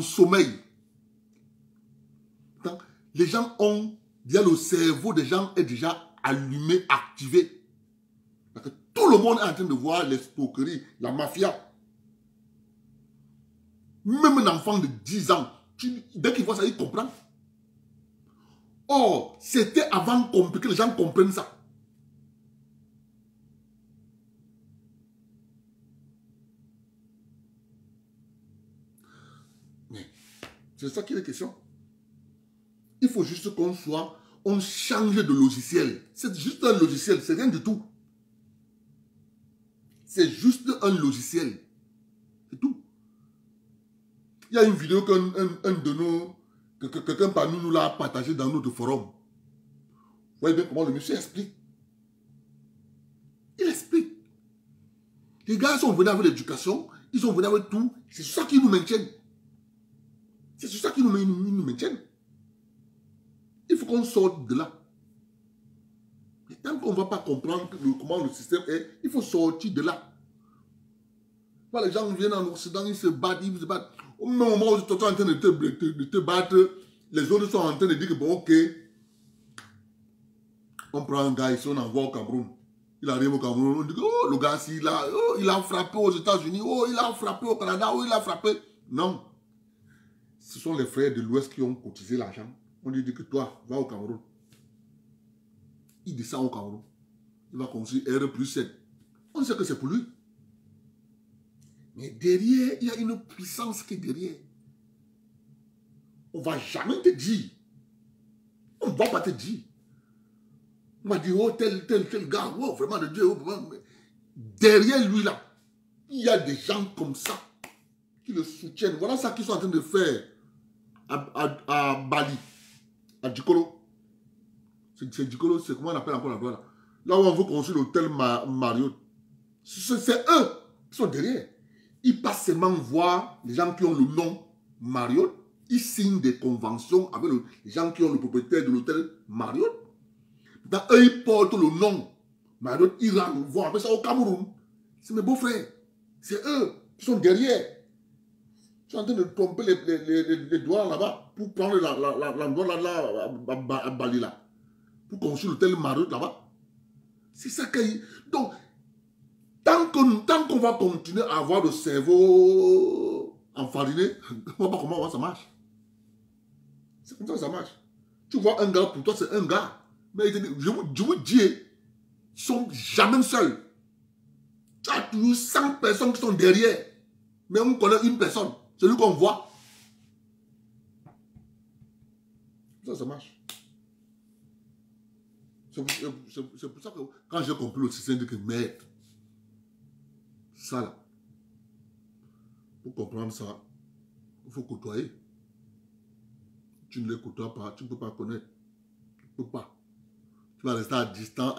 sommeil. Donc, les gens ont, déjà le cerveau des gens est déjà allumé, activé. Parce que tout le monde est en train de voir l'escroquerie, la mafia. Même un enfant de 10 ans, dès qu'il voit ça, il comprend. Or, c'était avant que les gens comprennent ça. Mais c'est ça qui est la question. Il faut juste qu'on soit, on change de logiciel. C'est juste un logiciel, c'est rien du tout. C'est juste un logiciel. C'est tout. Il y a une vidéo qu'un de nous, quelqu'un parmi nous l'a partagé dans notre forum. Vous voyez bien comment le monsieur explique. Il explique. Les gars sont venus avec l'éducation, ils sont venus avec tout. C'est ça qui nous maintiennent. C'est ça qui nous maintiennent. Il faut qu'on sorte de là. Et tant qu'on ne va pas comprendre comment le système est, il faut sortir de là. Les gens viennent en Occident, ils se battent. Au même moment où tu es en train de te battre, les autres sont en train de dire que bon, ok, on prend un gars ici, on envoie au Cameroun. Il arrive au Cameroun, on dit que oh, le gars, il a frappé aux États-Unis, oh, il a frappé au Canada, oh, il a frappé. Non. Ce sont les frères de l'Ouest qui ont cotisé l'argent. On lui dit que toi, va au Cameroun. Il descend au Cameroun. Il va construire R+7. On sait que c'est pour lui. Mais derrière, il y a une puissance qui est derrière. On ne va jamais te dire. On ne va pas te dire. On va dire, oh, tel gars, oh, vraiment de Dieu. Oh, vraiment. Derrière lui, là, il y a des gens comme ça qui le soutiennent. Voilà ça qu'ils sont en train de faire à Bali, à Djikolo. C'est Djikolo, c'est comment on appelle encore là-bas, là. Là où on veut construire l'hôtel Marriott. C'est eux qui sont derrière. Ils passent seulement voir les gens qui ont le nom Marriott. Ils signent des conventions avec les gens qui ont le propriétaire de l'hôtel Marriott. Maintenant, eux, ils portent le nom Marriott. Ils vont appeler ça au Cameroun. C'est mes beaux-frères. C'est eux qui sont derrière. Ils sont en train de tromper les doigts là-bas pour prendre l'endroit là, à Bali là. Pour construire l'hôtel Marriott là-bas. C'est ça qu'il... Donc, tant qu'on va continuer à avoir le cerveau enfariné, on ne voit pas comment ça marche. C'est comme ça que ça marche. Tu vois un gars, pour toi, c'est un gars. Mais je vous dis, ils ne sont jamais seuls. Tu as toujours 100 personnes qui sont derrière. Mais on connaît une personne. Celui qu'on voit. Ça marche. C'est pour ça que quand j'ai compris le système, je dis que merde. Ça là. Pour comprendre ça, il faut côtoyer. Tu ne les côtoies pas, tu ne peux pas connaître. Tu ne peux pas. Tu vas rester à distance,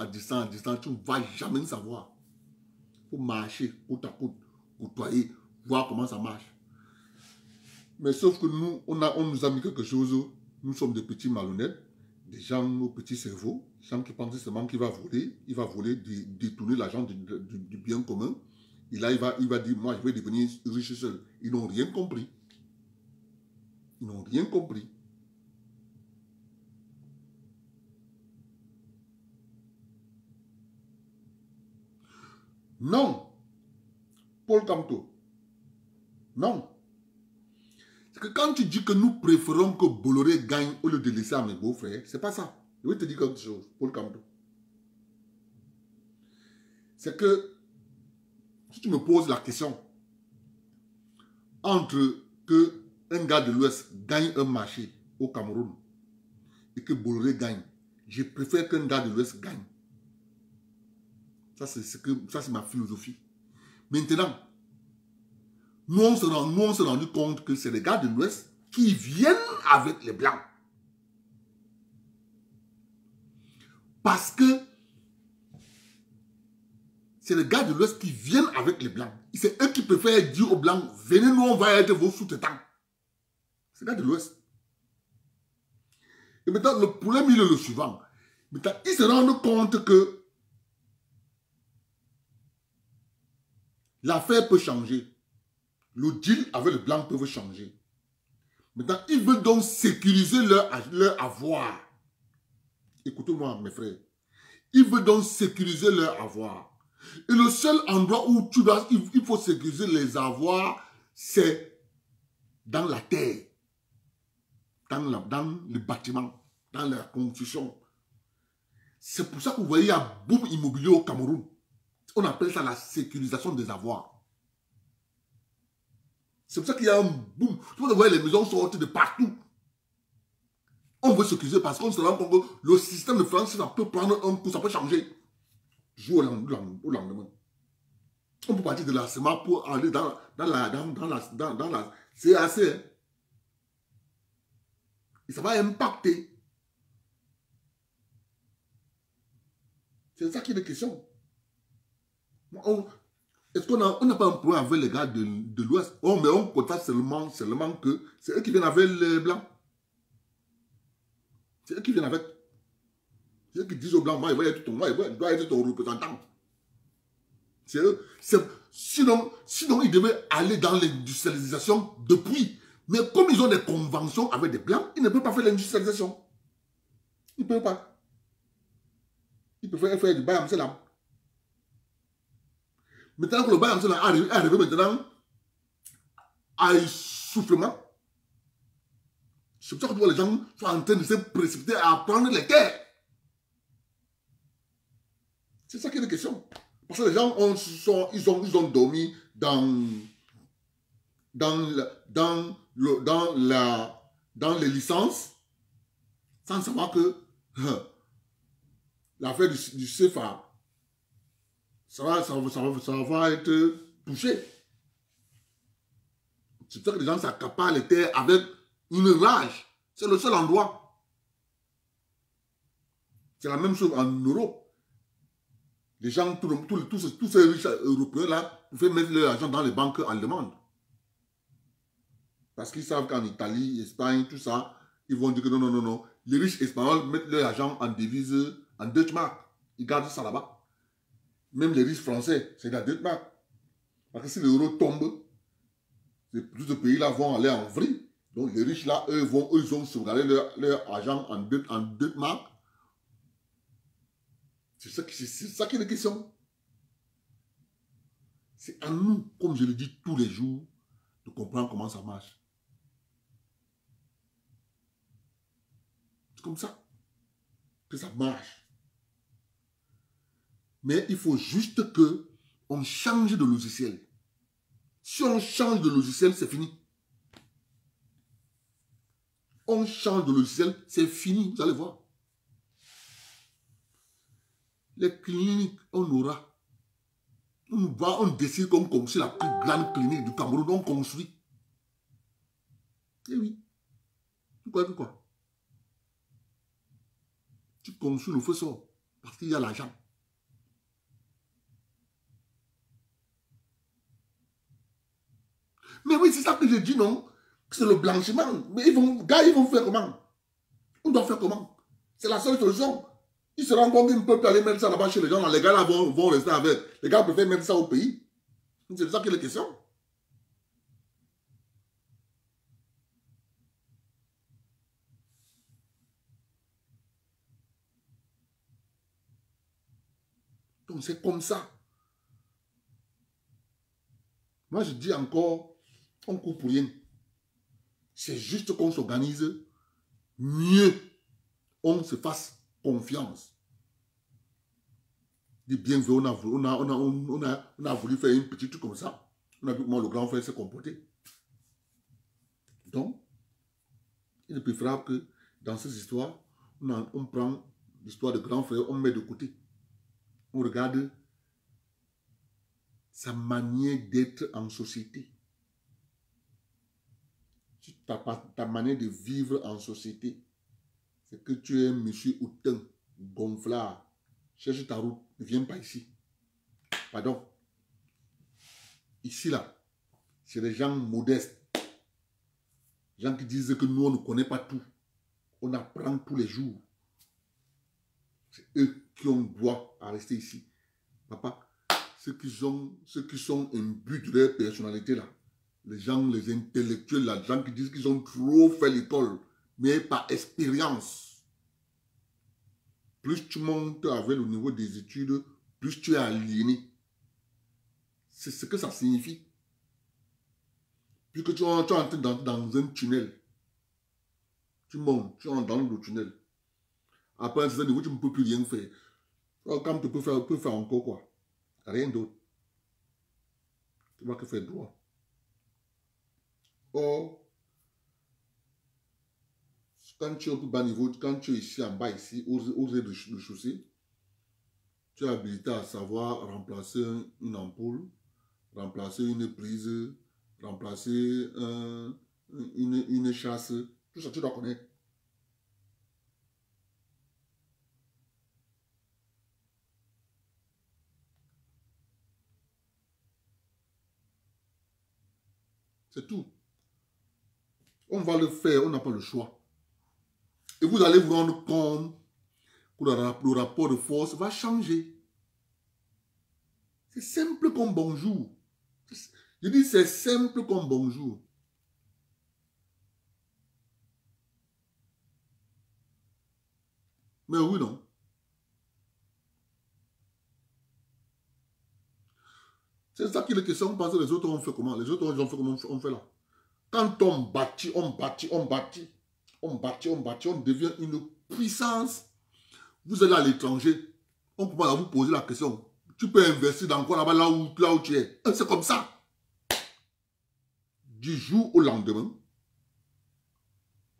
tu ne vas jamais savoir. Il faut marcher côte à côte, côtoyer, voir comment ça marche. Mais sauf que nous, on nous a mis quelque chose, nous sommes des petits malhonnêtes, des gens au petit cerveau, des gens qui pensent seulement qu'il va voler, détourner l'argent du bien commun. Et là, il va dire, moi, je vais devenir riche seul. Ils n'ont rien compris. Ils n'ont rien compris. Non. Paul Camto. Non. C'est que quand tu dis que nous préférons que Bolloré gagne au lieu de laisser à mes beaux-frères, c'est pas ça. Je vais te dire quelque chose, Paul Camto. C'est que, si tu me poses la question, entre que un gars de l'Ouest gagne un marché au Cameroun et que Bolloré gagne, je préfère qu'un gars de l'Ouest gagne. Ça, c'est ma philosophie. Maintenant, nous, on s'est rendu compte que c'est les gars de l'Ouest qui viennent avec les Blancs. Parce que c'est les gars de l'Ouest qui viennent avec les Blancs. C'est eux qui préfèrent dire aux Blancs, venez, nous, on va être vos sous-traitants. C'est les gars de l'Ouest. Et maintenant, le problème, il est le suivant. Maintenant, ils se rendent compte que l'affaire peut changer. Le deal avec le blanc peut changer. Maintenant, ils veulent donc sécuriser leur avoir. Écoutez-moi, mes frères. Ils veulent donc sécuriser leur avoir. Et le seul endroit où il faut sécuriser les avoirs, c'est dans la terre, dans le bâtiment, dans la construction. C'est pour ça que vous voyez, il y a un boom immobilier au Cameroun. On appelle ça la sécurisation des avoirs. C'est pour ça qu'il y a un boom. Vous voyez, les maisons sortent de partout. On veut sécuriser parce qu'on se rend compte que le système de France, ça peut prendre un coup, ça peut changer. Jour au lendemain. On peut partir de la SEMA pour aller dans la CAC. Et ça va impacter. C'est ça qui est la question. Est-ce qu'on n'a pas un problème avec les gars de l'Ouest? Oh, mais on constate seulement que c'est eux qui viennent avec les Blancs. C'est eux qui viennent avec. C'est eux qui disent aux Blancs, moi, je dois être ton représentant. C'est eux. Sinon, ils devaient aller dans l'industrialisation depuis. Mais comme ils ont des conventions avec des Blancs, ils ne peuvent pas faire l'industrialisation. Ils ne peuvent pas. Ils peuvent faire du Baye Amsterdam. Maintenant que le Baye Amsterdam est arrivé maintenant à essoufflement, c'est pour ça que tu vois les gens sont en train de se précipiter à prendre les terres. C'est ça qui est la question. Parce que les gens ils ont dormi dans les licences sans savoir que l'affaire du CFA, ça va être touché. C'est pour ça que les gens s'accaparent les terres avec une rage. C'est le seul endroit. C'est la même chose en Europe. Les gens, tous ces riches européens-là, pouvaient mettre leur argent dans les banques allemandes. Parce qu'ils savent qu'en Italie, Espagne, tout ça, ils vont dire que non, non, non, non. Les riches espagnols mettent leur argent en devise, en Deutschmark. Ils gardent ça là-bas. Même les riches français, c'est la Deutschmark. Parce que si l'euro tombe, tous ces pays-là vont aller en vrille. Donc les riches là, eux ont sauvegardé leur argent en Deutschmark. C'est ça qui est la question. C'est à nous, comme je le dis tous les jours, de comprendre comment ça marche. C'est comme ça que ça marche. Mais il faut juste que on change de logiciel. Si on change de logiciel, c'est fini. On change de logiciel, c'est fini, vous allez voir. Les cliniques, on aura. On décide qu'on construit la plus grande clinique du Cameroun, on construit. Eh oui. Tu crois que quoi? Tu construis le feu sort, parce qu'il y a l'argent. Mais oui, c'est ça que je dis, non? C'est le blanchiment. Mais ils vont faire comment? On doit faire comment? C'est la seule solution. Ils se rendent compte qu'ils ne peuvent pas aller mettre ça là-bas chez les gens. Les gars là vont rester avec. Les gars préfèrent mettre ça au pays. C'est de ça qu'il est question. Donc c'est comme ça. Moi je dis encore, on court pour rien. C'est juste qu'on s'organise mieux. On se fasse confiance. Dis bien vrai, on a voulu faire une petite truc comme ça. On a vu comment le grand frère s'est comporté. Donc, il est préférable que dans ces histoires, on prend l'histoire de grand frère, on met de côté. On regarde sa manière d'être en société. Ta manière de vivre en société. C'est que tu es monsieur hautain, gonflard. Cherche ta route, ne viens pas ici. Pardon. Ici, là, c'est des gens modestes. Des gens qui disent que nous, on ne connaît pas tout. On apprend tous les jours. C'est eux qui ont droit à rester ici. Papa, ceux qui sont imbus de leur personnalité, là, les gens, les intellectuels, là, les gens qui disent qu'ils ont trop fait l'école, mais par expérience. Plus tu montes avec le niveau des études, plus tu es aliéné. C'est ce que ça signifie. Puisque tu entres dans un tunnel. Tu montes, tu entres dans le tunnel. Après un certain niveau, tu ne peux plus rien faire. Quand tu peux faire encore quoi? Rien d'autre. Tu vas que faire droit. Or, quand tu es au plus bas niveau, quand tu es ici en bas, ici, aux rez-de-chaussée, tu es habilité à savoir remplacer une ampoule, remplacer une prise, remplacer une chasse. Tout ça, tu dois connaître. C'est tout. On va le faire, on n'a pas le choix. Et vous allez vous rendre compte que le rapport de force va changer. C'est simple comme bonjour. Je dis c'est simple comme bonjour. Mais oui, non. C'est ça qui est la question, parce que les autres ont fait comment? Les autres ont fait comment on fait là? Quand on bâtit, on devient une puissance. Vous allez à l'étranger, on peut pas vous poser la question. Tu peux investir dans quoi là-bas, là où tu es. C'est comme ça. Du jour au lendemain,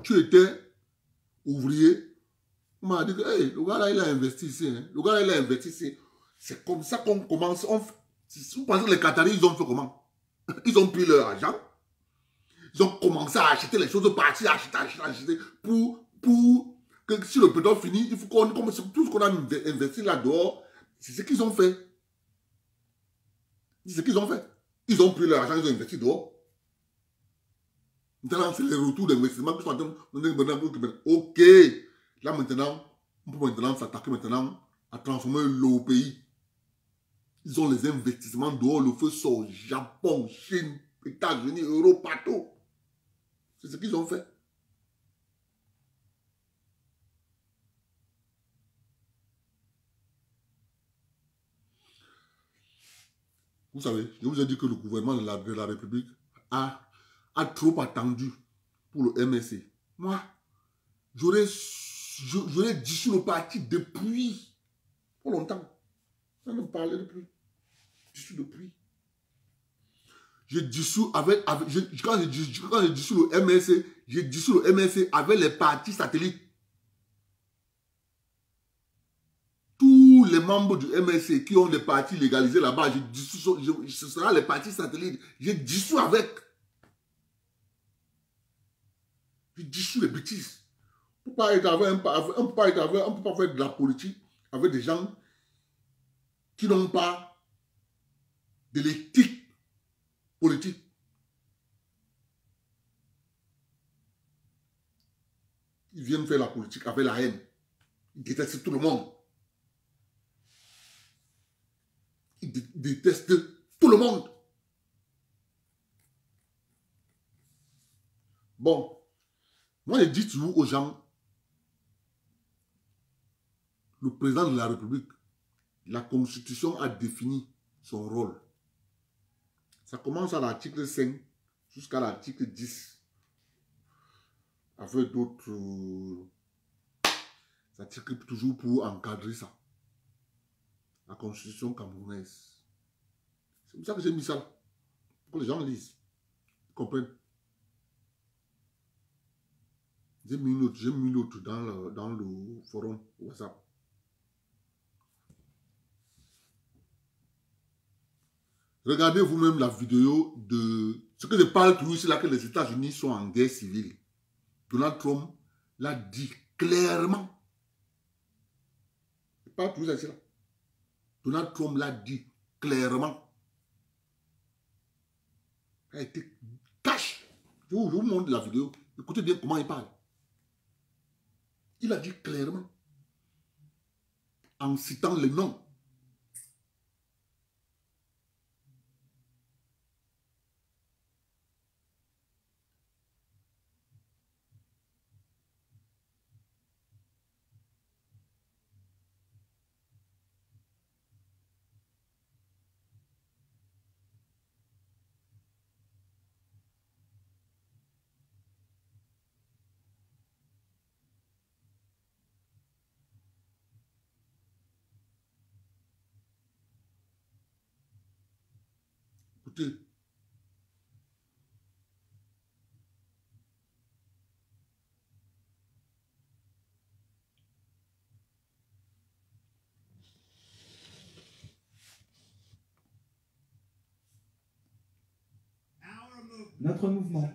tu étais ouvrier. On m'a dit que hey, le gars là, il a investi ici. Hein. Le gars là, il a investi ici. C'est comme ça qu'on commence. Vous pensez que les Qataris, ils ont fait comment? Ils ont pris leur argent. Ils ont commencé à acheter les choses, partir, acheter. Pour que si le pétrole finit, il faut qu'on commence tout ce qu'on a investi là dehors. C'est ce qu'ils ont fait. C'est ce qu'ils ont fait. Ils ont pris leur argent, ils ont investi dehors. Maintenant, c'est les retours d'investissement qui sont en train de... Ok. Là maintenant, on peut maintenant s'attaquer maintenant à transformer le pays. Ils ont les investissements dehors, le feu sort Japon, Chine, États-Unis, Europe, partout. C'est ce qu'ils ont fait. Vous savez, je vous ai dit que le gouvernement de la République a trop attendu pour le MSC. Moi, j'aurais dissous le parti depuis trop longtemps. On en parlait depuis. Dissous depuis. J'ai dissous quand j'ai dissous le MSC, j'ai dissous le MSC avec les partis satellites. Tous les membres du MSC qui ont des partis légalisés là-bas, ce sera les partis satellites. J'ai dissous avec. J'ai dissous les bêtises. On ne peut pas faire de la politique avec des gens qui n'ont pas de l'éthique politique. Ils viennent faire la politique avec la haine. Ils détestent tout le monde. Ils détestent tout le monde. Bon, moi je dis toujours aux gens, le président de la République, la Constitution a défini son rôle. Ça commence à l'article 5 jusqu'à l'article 10. Avec d'autres articles toujours pour encadrer ça. La Constitution camerounaise. C'est pour ça que j'ai mis ça là. Pour que les gens lisent. Ils comprennent. J'ai mis l'autre dans le forum WhatsApp. Regardez vous-même la vidéo de... Ce que je parle toujours, c'est là que les États-Unis sont en guerre civile. Donald Trump l'a dit clairement. Je parle toujours de ça. Donald Trump l'a dit clairement. Il a été cash. Je vous montre la vidéo. Écoutez bien comment il parle. Il a dit clairement, en citant les noms. Écoutez. Notre mouvement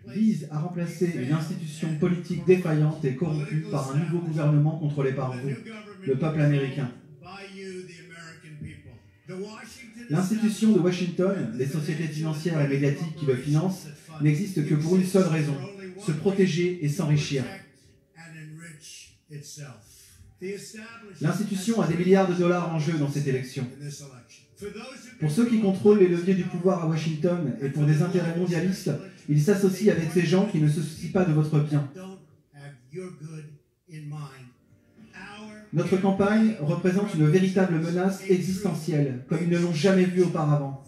vise à remplacer une institution politique défaillante et corrompue par un nouveau gouvernement contrôlé par vous, le peuple américain. L'institution de Washington, les sociétés financières et médiatiques qui le financent, n'existe que pour une seule raison, se protéger et s'enrichir. L'institution a des milliards de dollars en jeu dans cette élection. Pour ceux qui contrôlent les leviers du pouvoir à Washington et pour des intérêts mondialistes, ils s'associent avec ces gens qui ne se soucient pas de votre bien. Notre campagne représente une véritable menace existentielle, comme ils ne l'ont jamais vue auparavant.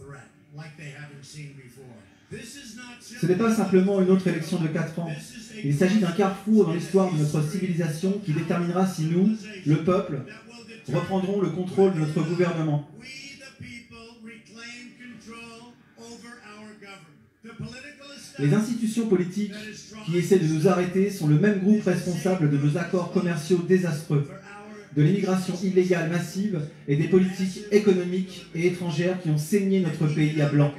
Ce n'est pas simplement une autre élection de 4 ans. Il s'agit d'un carrefour dans l'histoire de notre civilisation qui déterminera si nous, le peuple, reprendrons le contrôle de notre gouvernement. Les institutions politiques qui essaient de nous arrêter sont le même groupe responsable de nos accords commerciaux désastreux, de l'immigration illégale massive et des politiques économiques et étrangères qui ont saigné notre pays à blanc.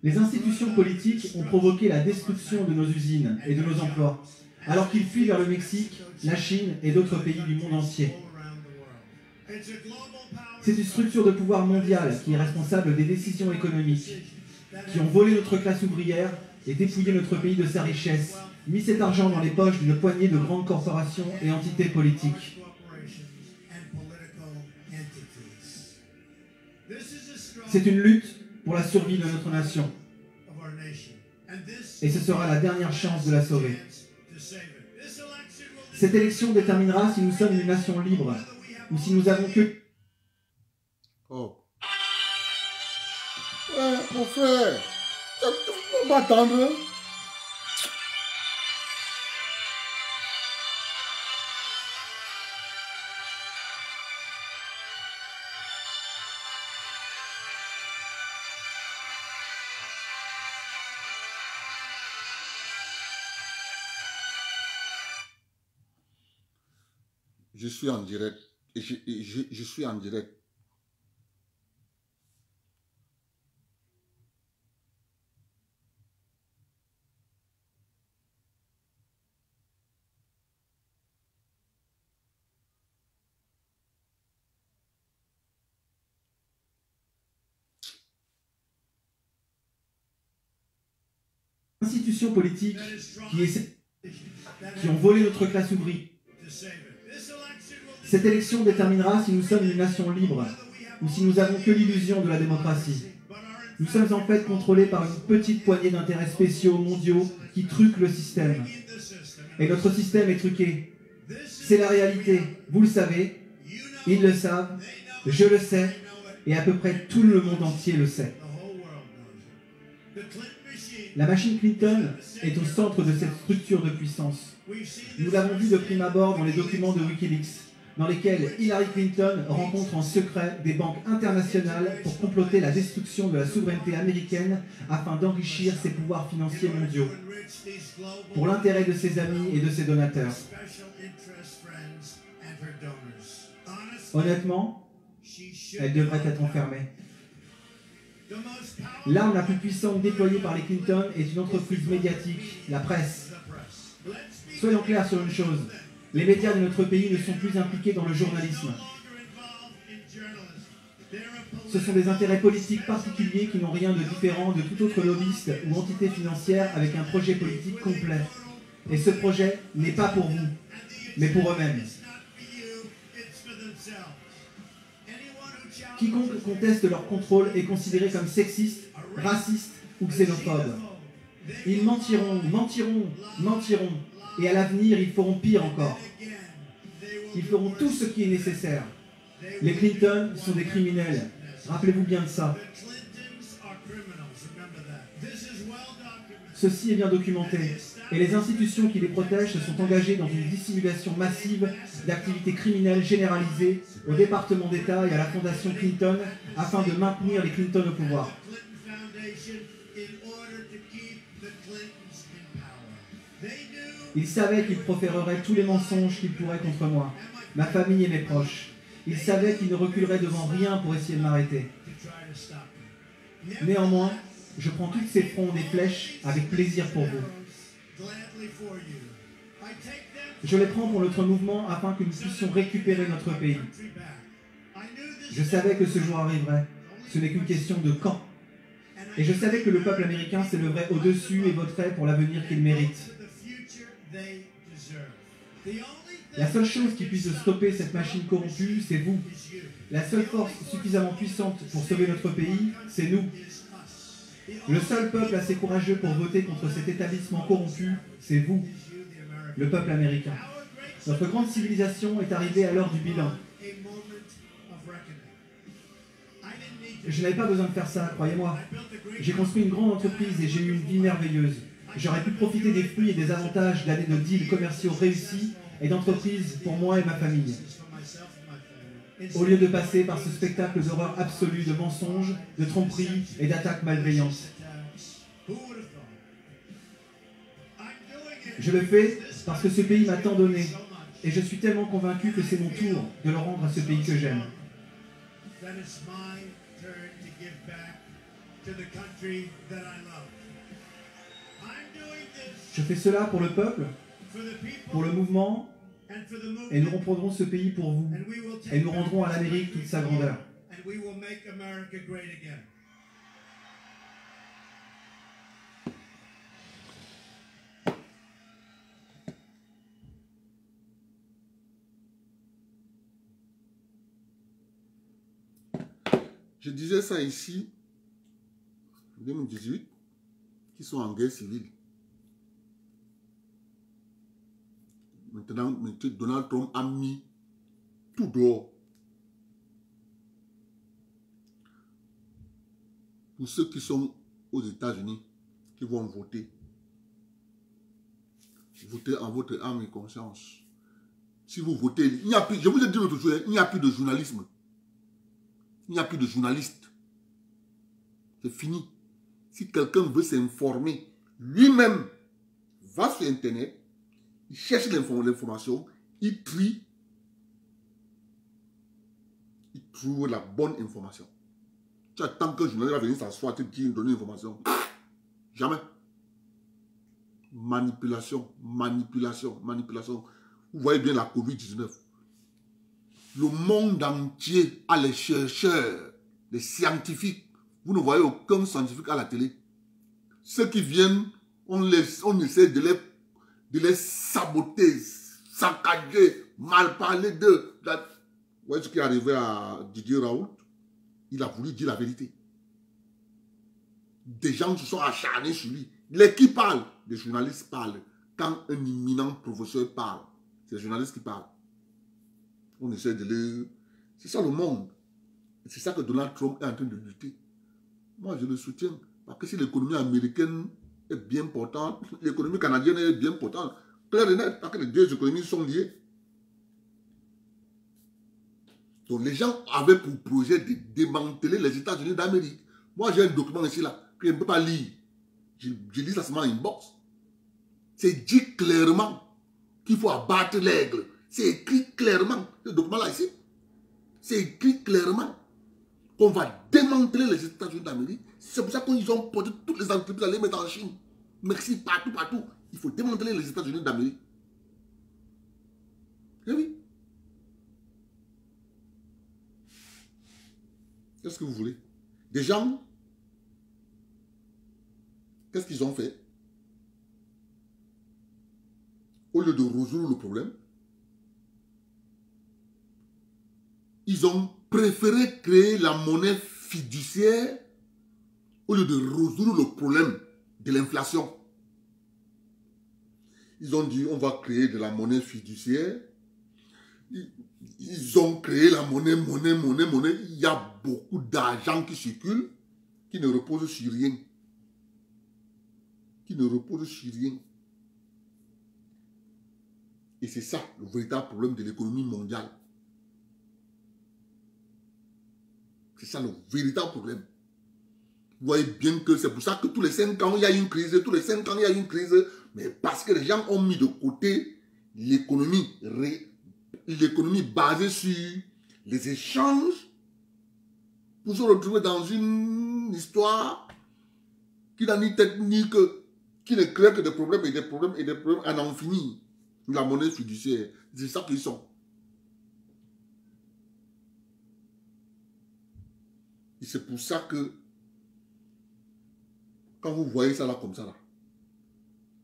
Les institutions politiques ont provoqué la destruction de nos usines et de nos emplois, alors qu'ils fuient vers le Mexique, la Chine et d'autres pays du monde entier. C'est une structure de pouvoir mondiale qui est responsable des décisions économiques, qui ont volé notre classe ouvrière et dépouillé notre pays de sa richesse, mis cet argent dans les poches d'une poignée de grandes corporations et entités politiques. C'est une lutte pour la survie de notre nation. Et ce sera la dernière chance de la sauver. Cette élection déterminera si nous sommes une nation libre ou si nous avons que... Oh. Ouais, mon frère, on va attendre. Je suis en direct. Je suis en direct. Institutions politiques qui ont volé notre classe ouvrière. Cette élection déterminera si nous sommes une nation libre ou si nous n'avons que l'illusion de la démocratie. Nous sommes en fait contrôlés par une petite poignée d'intérêts spéciaux mondiaux qui truquent le système. Et notre système est truqué. C'est la réalité. Vous le savez, ils le savent, je le sais, et à peu près tout le monde entier le sait. La machine Clinton est au centre de cette structure de puissance. Nous l'avons vu de prime abord dans les documents de Wikileaks, dans lesquels Hillary Clinton rencontre en secret des banques internationales pour comploter la destruction de la souveraineté américaine afin d'enrichir ses pouvoirs financiers mondiaux, pour l'intérêt de ses amis et de ses donateurs. Honnêtement, elle devrait être enfermée. L'arme la plus puissante déployée par les Clinton est une entreprise médiatique, la presse. Soyons clairs sur une chose, les médias de notre pays ne sont plus impliqués dans le journalisme. Ce sont des intérêts politiques particuliers qui n'ont rien de différent de tout autre lobbyiste ou entité financière avec un projet politique complet. Et ce projet n'est pas pour vous, mais pour eux-mêmes. Quiconque conteste leur contrôle est considéré comme sexiste, raciste ou xénophobe. Ils mentiront, mentiront, mentiront, et à l'avenir, ils feront pire encore. Ils feront tout ce qui est nécessaire. Les Clinton sont des criminels. Rappelez-vous bien de ça. Ceci est bien documenté, et les institutions qui les protègent se sont engagées dans une dissimulation massive d'activités criminelles généralisées au département d'État et à la fondation Clinton afin de maintenir les Clinton au pouvoir. Ils savaient qu'ils proféreraient tous les mensonges qu'ils pourraient contre moi, ma famille et mes proches. Ils savaient qu'ils ne reculeraient devant rien pour essayer de m'arrêter. Néanmoins, je prends toutes ces frondes et flèches avec plaisir pour vous. Je les prends pour notre mouvement afin que nous puissions récupérer notre pays. Je savais que ce jour arriverait. Ce n'est qu'une question de quand. Et je savais que le peuple américain s'élèverait au-dessus et voterait pour l'avenir qu'il mérite. La seule chose qui puisse stopper cette machine corrompue, c'est vous. La seule force suffisamment puissante pour sauver notre pays, c'est nous. Le seul peuple assez courageux pour voter contre cet établissement corrompu, c'est vous, le peuple américain. Notre grande civilisation est arrivée à l'heure du bilan. Je n'avais pas besoin de faire ça, croyez-moi. J'ai construit une grande entreprise et j'ai eu une vie merveilleuse. J'aurais pu profiter des fruits et des avantages d'années de deals commerciaux réussis et d'entreprises pour moi et ma famille. Au lieu de passer par ce spectacle d'horreur absolue, de mensonges, de tromperies et d'attaques malveillantes. Je le fais parce que ce pays m'a tant donné et je suis tellement convaincu que c'est mon tour de le rendre à ce pays que j'aime. Je fais cela pour le peuple, pour le mouvement, et nous reprendrons ce pays pour vous, et nous rendrons à l'Amérique toute sa grandeur. Je disais ça ici, en 2018, qui sont en guerre civile. Maintenant, Donald Trump a mis tout dehors. Pour ceux qui sont aux États-Unis, qui vont voter, votez en votre âme et conscience. Si vous votez, il n'y a plus, je vous ai dit l'autre jour, il n'y a plus de journalisme. Il n'y a plus de journalistes. C'est fini. Si quelqu'un veut s'informer, lui-même va sur Internet, il cherche l'information, il trie, il trouve la bonne information. Tu attends qu'un journaliste va venir s'asseoir, te dire, donner une information. Jamais. Manipulation, manipulation, manipulation. Vous voyez bien la COVID-19. Le monde entier a les chercheurs, les scientifiques. Vous ne voyez aucun scientifique à la télé. Ceux qui viennent, on essaie de les saboter, saccager, mal parler d'eux. Vous voyez ce qui est arrivé à Didier Raoult? Il a voulu dire la vérité. Des gens se sont acharnés sur lui. Les qui parlent? Les journalistes parlent. Quand un éminent professeur parle, c'est les journalistes qui parlent. On essaie de les... C'est ça le monde. C'est ça que Donald Trump est en train de lutter. Moi, je le soutiens. Parce que si l'économie américaine est bien portante, l'économie canadienne est bien portante, clair et net, parce que les deux économies sont liées. Donc, les gens avaient pour projet de démanteler les États-Unis d'Amérique. Moi, j'ai un document ici, là, que je ne peux pas lire. Je lis ça seulement en inbox. C'est dit clairement qu'il faut abattre l'aigle. C'est écrit clairement, ce document-là ici. C'est écrit clairement qu'on va démanteler les États-Unis d'Amérique. C'est pour ça qu'ils ont porté toutes les entreprises à les mettre en Chine. Merci, partout, partout. Il faut démanteler les États-Unis d'Amérique. Eh oui. Qu'est-ce que vous voulez? Des gens, qu'est-ce qu'ils ont fait? Au lieu de résoudre le problème, ils ont préféré créer la monnaie fiduciaire au lieu de résoudre le problème de l'inflation. Ils ont dit, on va créer de la monnaie fiduciaire. Ils ont créé la monnaie. Il y a beaucoup d'argent qui circule, qui ne repose sur rien. Qui ne repose sur rien. Et c'est ça le véritable problème de l'économie mondiale. C'est ça le véritable problème. Vous voyez bien que c'est pour ça que tous les 5 ans, il y a une crise. Tous les 5 ans, il y a une crise. Mais parce que les gens ont mis de côté l'économie basée sur les échanges pour se retrouver dans une histoire qui n'a ni tête ni queue, qui ne crée que des problèmes et des problèmes et des problèmes à n'en finir. La monnaie fiduciaire, c'est ça qu'ils sont. Et c'est pour ça que quand vous voyez ça là comme ça, là,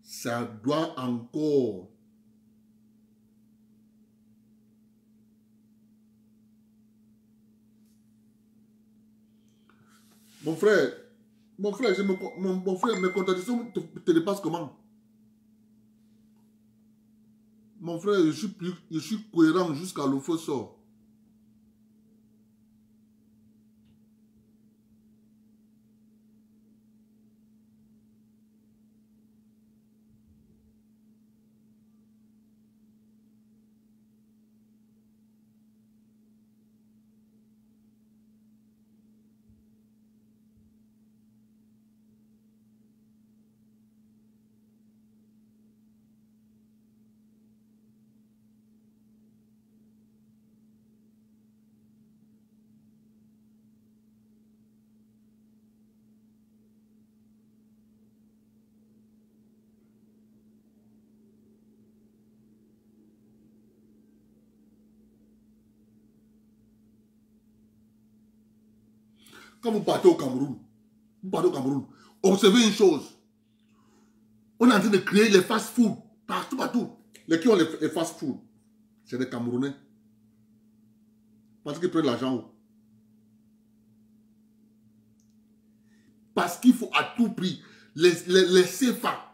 ça doit encore... Mon frère, mon frère, mon frère, mes contradictions te dépassent comment? Mon frère, je suis cohérent jusqu'à le feu sort. Quand vous partez au Cameroun, observez une chose. On est en train de créer les fast-food partout, partout. Les qui ont les fast-food, c'est des Camerounais. Parce qu'ils prennent l'argent où? Parce qu'il faut à tout prix les CFA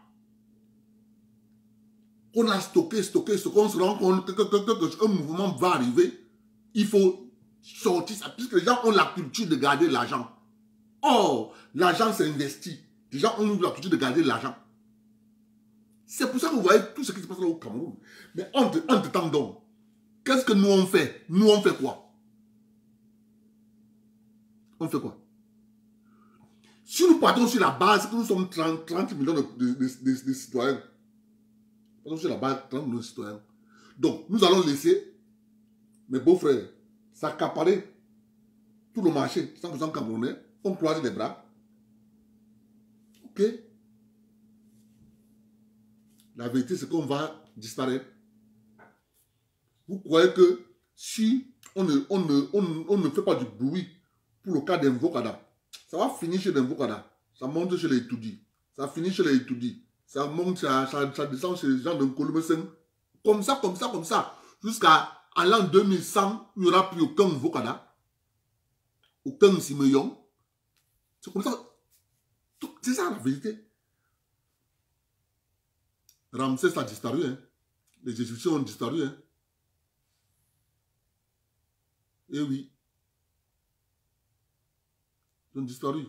qu'on a stocké, on se rend compte qu'un mouvement va arriver. Il faut sortir ça, puisque les gens ont la culture de garder l'argent. Or, l'argent s'investit. Les gens ont la culture de garder l'argent. C'est pour ça que vous voyez tout ce qui se passe là au Cameroun. Mais entre-temps donc, qu'est-ce que nous on fait? Nous on fait quoi? On fait quoi? Si nous partons sur la base que nous sommes 30 millions de citoyens, partons sur la base 30 millions de citoyens. Donc, nous allons laisser mes beaux-frères s'accaparer tout le marché 100% camerounais. On croise les bras. Ok? La vérité, c'est qu'on va disparaître. Vous croyez que si on ne fait pas du bruit pour le cas d'Invokada, ça va finir chez l'Invokada, ça monte chez les étudiants, ça finit chez les étudiants, ça monte, ça descend chez les gens de Nkolomesen, comme ça, jusqu'à l'an 2100, il n'y aura plus aucun Invokada, aucun Simeyon. C'est comme ça. C'est ça la vérité. Ramsès a disparu, hein. Les Égyptiens ont disparu, hein. Eh oui. Ils ont disparu.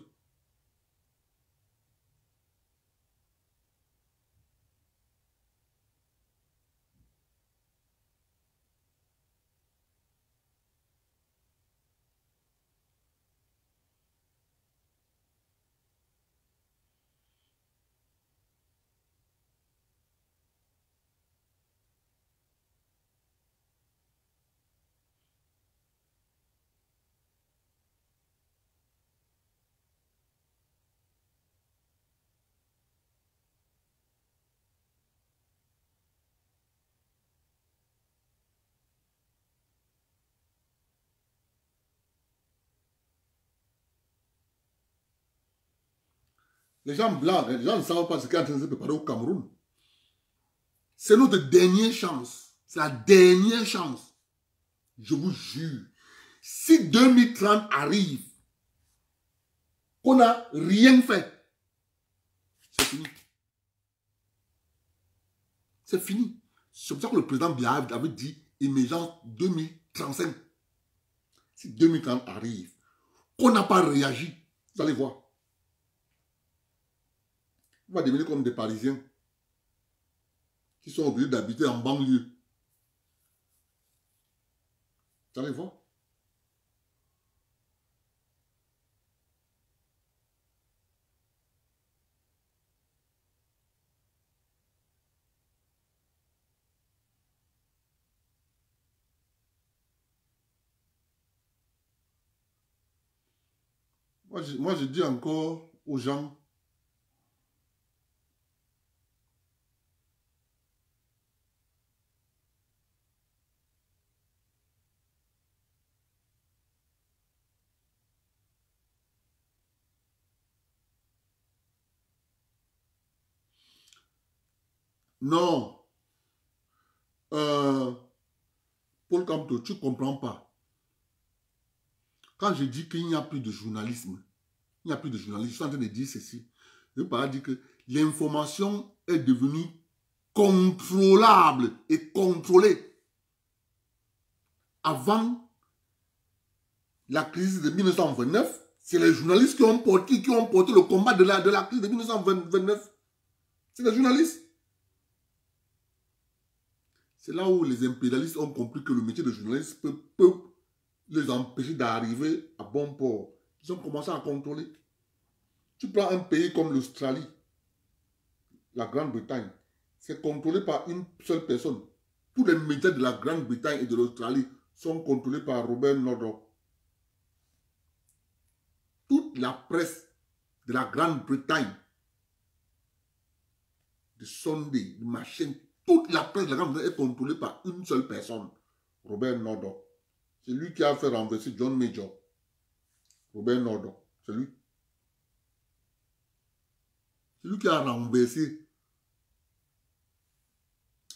Les gens blancs, les gens ne savent pas ce qui est en train de se préparer au Cameroun. C'est notre dernière chance. C'est la dernière chance. Je vous jure. Si 2030 arrive, qu'on n'a rien fait, c'est fini. C'est fini. C'est pour ça que le président Biya avait dit émergence 2035. Si 2030 arrive, qu'on n'a pas réagi, vous allez voir. On va devenir comme des Parisiens qui sont obligés d'habiter en banlieue. Vous allez voir. Moi, je dis encore aux gens, Non. Paul Camto, tu ne comprends pas. Quand je dis qu'il n'y a plus de journalisme, il n'y a plus de journalisme, je suis en train de dire ceci. Je veux pas dire que l'information est devenue contrôlable et contrôlée. Avant la crise de 1929, c'est les journalistes qui ont porté le combat de la crise de 1929. C'est les journalistes. C'est là où les impérialistes ont compris que le métier de journaliste peut les empêcher d'arriver à bon port. Ils ont commencé à contrôler. Tu prends un pays comme l'Australie, la Grande-Bretagne, c'est contrôlé par une seule personne. Tous les médias de la Grande-Bretagne et de l'Australie sont contrôlés par Robert Murdoch. Toute la presse de la Grande-Bretagne, de Sunday, de Machin, toute la presse de la Grande-Bretagne est contrôlée par une seule personne, Robert Murdoch. C'est lui qui a fait renverser John Major. Robert Murdoch, c'est lui. C'est lui qui a renversé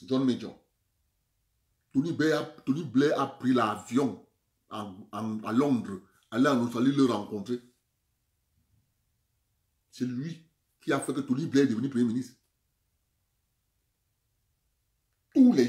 John Major. Tony Blair a pris l'avion à Londres, allé en Australie le rencontrer. C'est lui qui a fait que Tony Blair est devenu Premier ministre. Tous les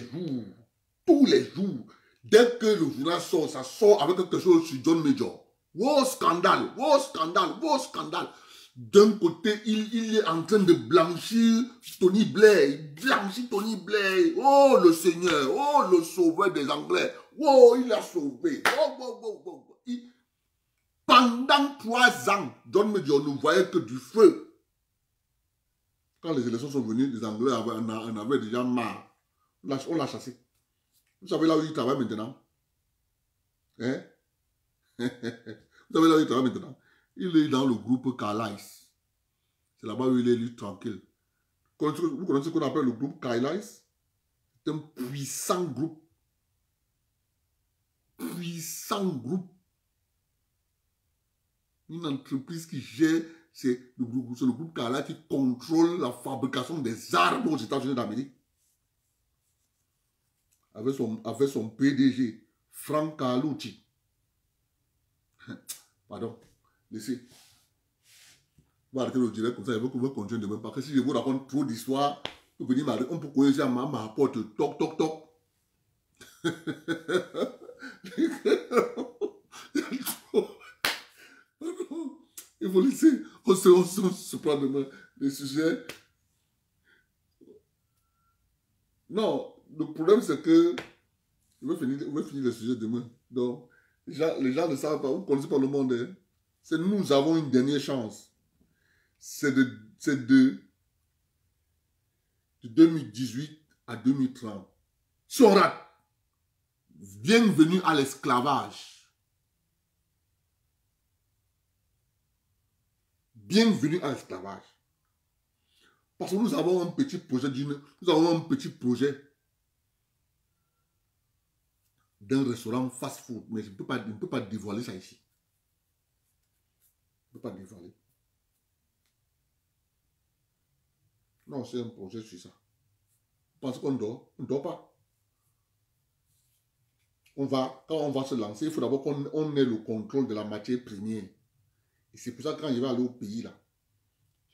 jours, dès que le journal sort, ça sort avec quelque chose sur John Major. Oh scandale, oh scandale, oh scandale. D'un côté, il est en train de blanchir Tony Blair. Il blanchit Tony Blair. Oh, le Seigneur. Oh, le sauveur des Anglais. Oh, il a sauvé. Oh, oh, oh, oh. Pendant 3 ans, John Major ne voyait que du feu. Quand les élections sont venues, les Anglais en avaient déjà marre. On l'a chassé. Vous savez là où il travaille maintenant? Hein? Vous savez là où il travaille maintenant? Il est dans le groupe Carlisle. C'est là-bas où il est lui tranquille. Vous connaissez ce qu'on appelle le groupe Carlisle? C'est un puissant groupe. Puissant groupe. Une entreprise qui gère, c'est le groupe Carlisle qui contrôle la fabrication des armes aux États-Unis d'Amérique. Avec son PDG, Frank Carlucci. Pardon. Laissez. On va arrêter le direct comme ça, il veut qu'on va continuer demain. Parce que si je vous raconte trop d'histoires, on peut courir à ma porte, toc, toc, toc. Il faut laisser, on se prend demain les sujets. Non, le problème c'est que on va finir le sujet demain. Donc, les gens ne savent pas, vous ne connaissez pas le monde. Hein? C'est nous avons une dernière chance. C'est de 2018 à 2030. Si on rate, bienvenue à l'esclavage. Bienvenue à l'esclavage. Parce que nous avons un petit projet d'un restaurant fast-food, mais je ne peux pas dévoiler ça ici. Je ne peux pas dévoiler. Non, c'est un projet sur ça. Vous pensez qu'on dort? On ne dort pas. Quand on va se lancer, il faut d'abord qu'on ait le contrôle de la matière première. Et c'est pour ça que quand je vais aller au pays, là,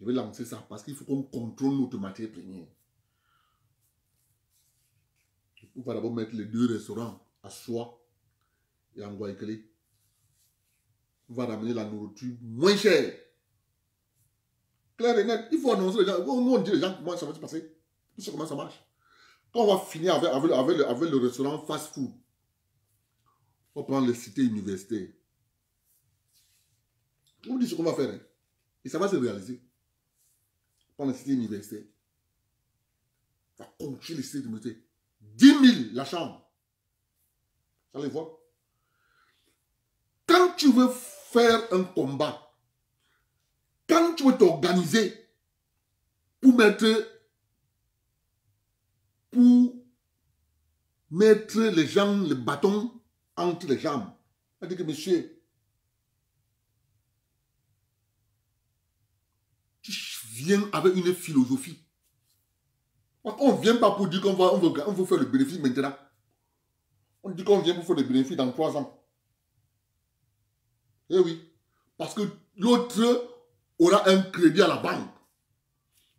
je vais lancer ça, parce qu'il faut qu'on contrôle notre matière première. On va d'abord mettre les 2 restaurants à Soie et à Nguaikele. On va ramener la nourriture moins chère. Clair et net, il faut annoncer les gens. On dit les gens comment ça va se passer. Tu sais comment ça marche. Quand on va finir avec le restaurant fast-food, on va prendre les cités universitaires. On dit ce qu'on va faire. Hein. Et ça va se réaliser. On prend les cités universitaires. On va conquérir les cités universitaires. 10 000 la chambre. Ça les voit. Quand tu veux faire un combat, quand tu veux t'organiser pour mettre les gens, le bâton entre les jambes, on dit que monsieur, tu viens avec une philosophie. On ne vient pas pour dire on veut faire le bénéfice maintenant. On dit qu'on vient pour faire le bénéfice dans 3 ans. Eh oui. Parce que l'autre aura un crédit à la banque.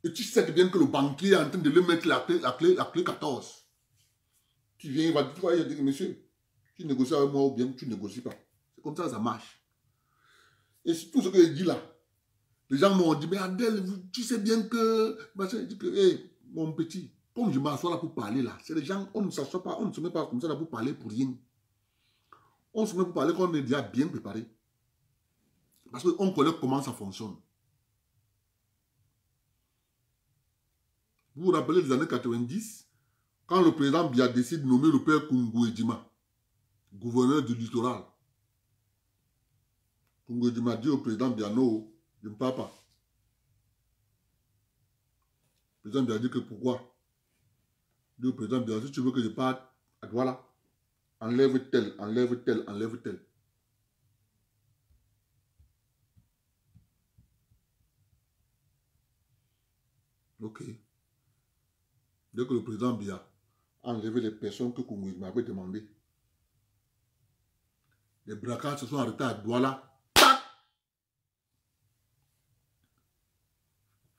Et tu sais bien que le banquier est en train de lui mettre la clé 14. Tu viens, il va dire, monsieur, tu négocies avec moi ou bien tu ne négocies pas. C'est comme ça marche. Et tout ce que je dis là, les gens m'ont dit, mais Adèle, tu sais bien que... Je dis que, hey, mon petit, comme je m'assois là pour parler là, c'est les gens, on ne s'assoit pas, on ne se met pas comme ça là pour parler pour rien. On se met pour parler quand on est déjà bien préparé. Parce qu'on connaît comment ça fonctionne. Vous vous rappelez des années 90, quand le président Biya décide de nommer le père Kungu Edima, gouverneur du littoral. Kungu Edima dit au président Biya, non, je ne pars pas. Le président Biya dit que pourquoi? Il dit au président Biya, si tu veux que je parte à Douala, enlève tel, enlève tel, enlève tel. Ok. Dès que le président Biya a enlevé les personnes que Kungu Edima avait demandé, les braquages se sont arrêtés à Douala.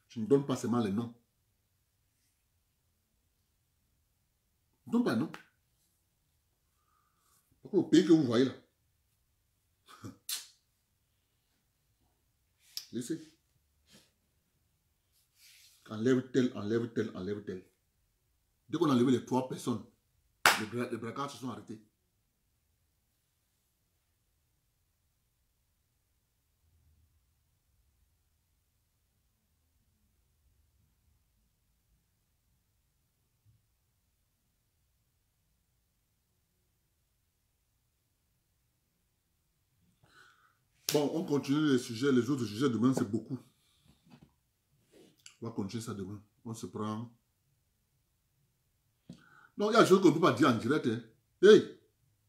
Je ne donne pas seulement les noms. Je ne donne pas les noms. Parce que le pays que vous voyez là, laissez. Enlève tel, enlève tel, enlève tel. Dès qu'on a enlevé les 3 personnes, les braquages se sont arrêtés. Bon, on continue les sujets, les autres sujets demain, c'est beaucoup. On va continuer ça demain. On se prend. Non, il y a des choses qu'on ne peut pas dire en direct. Hein. Hey,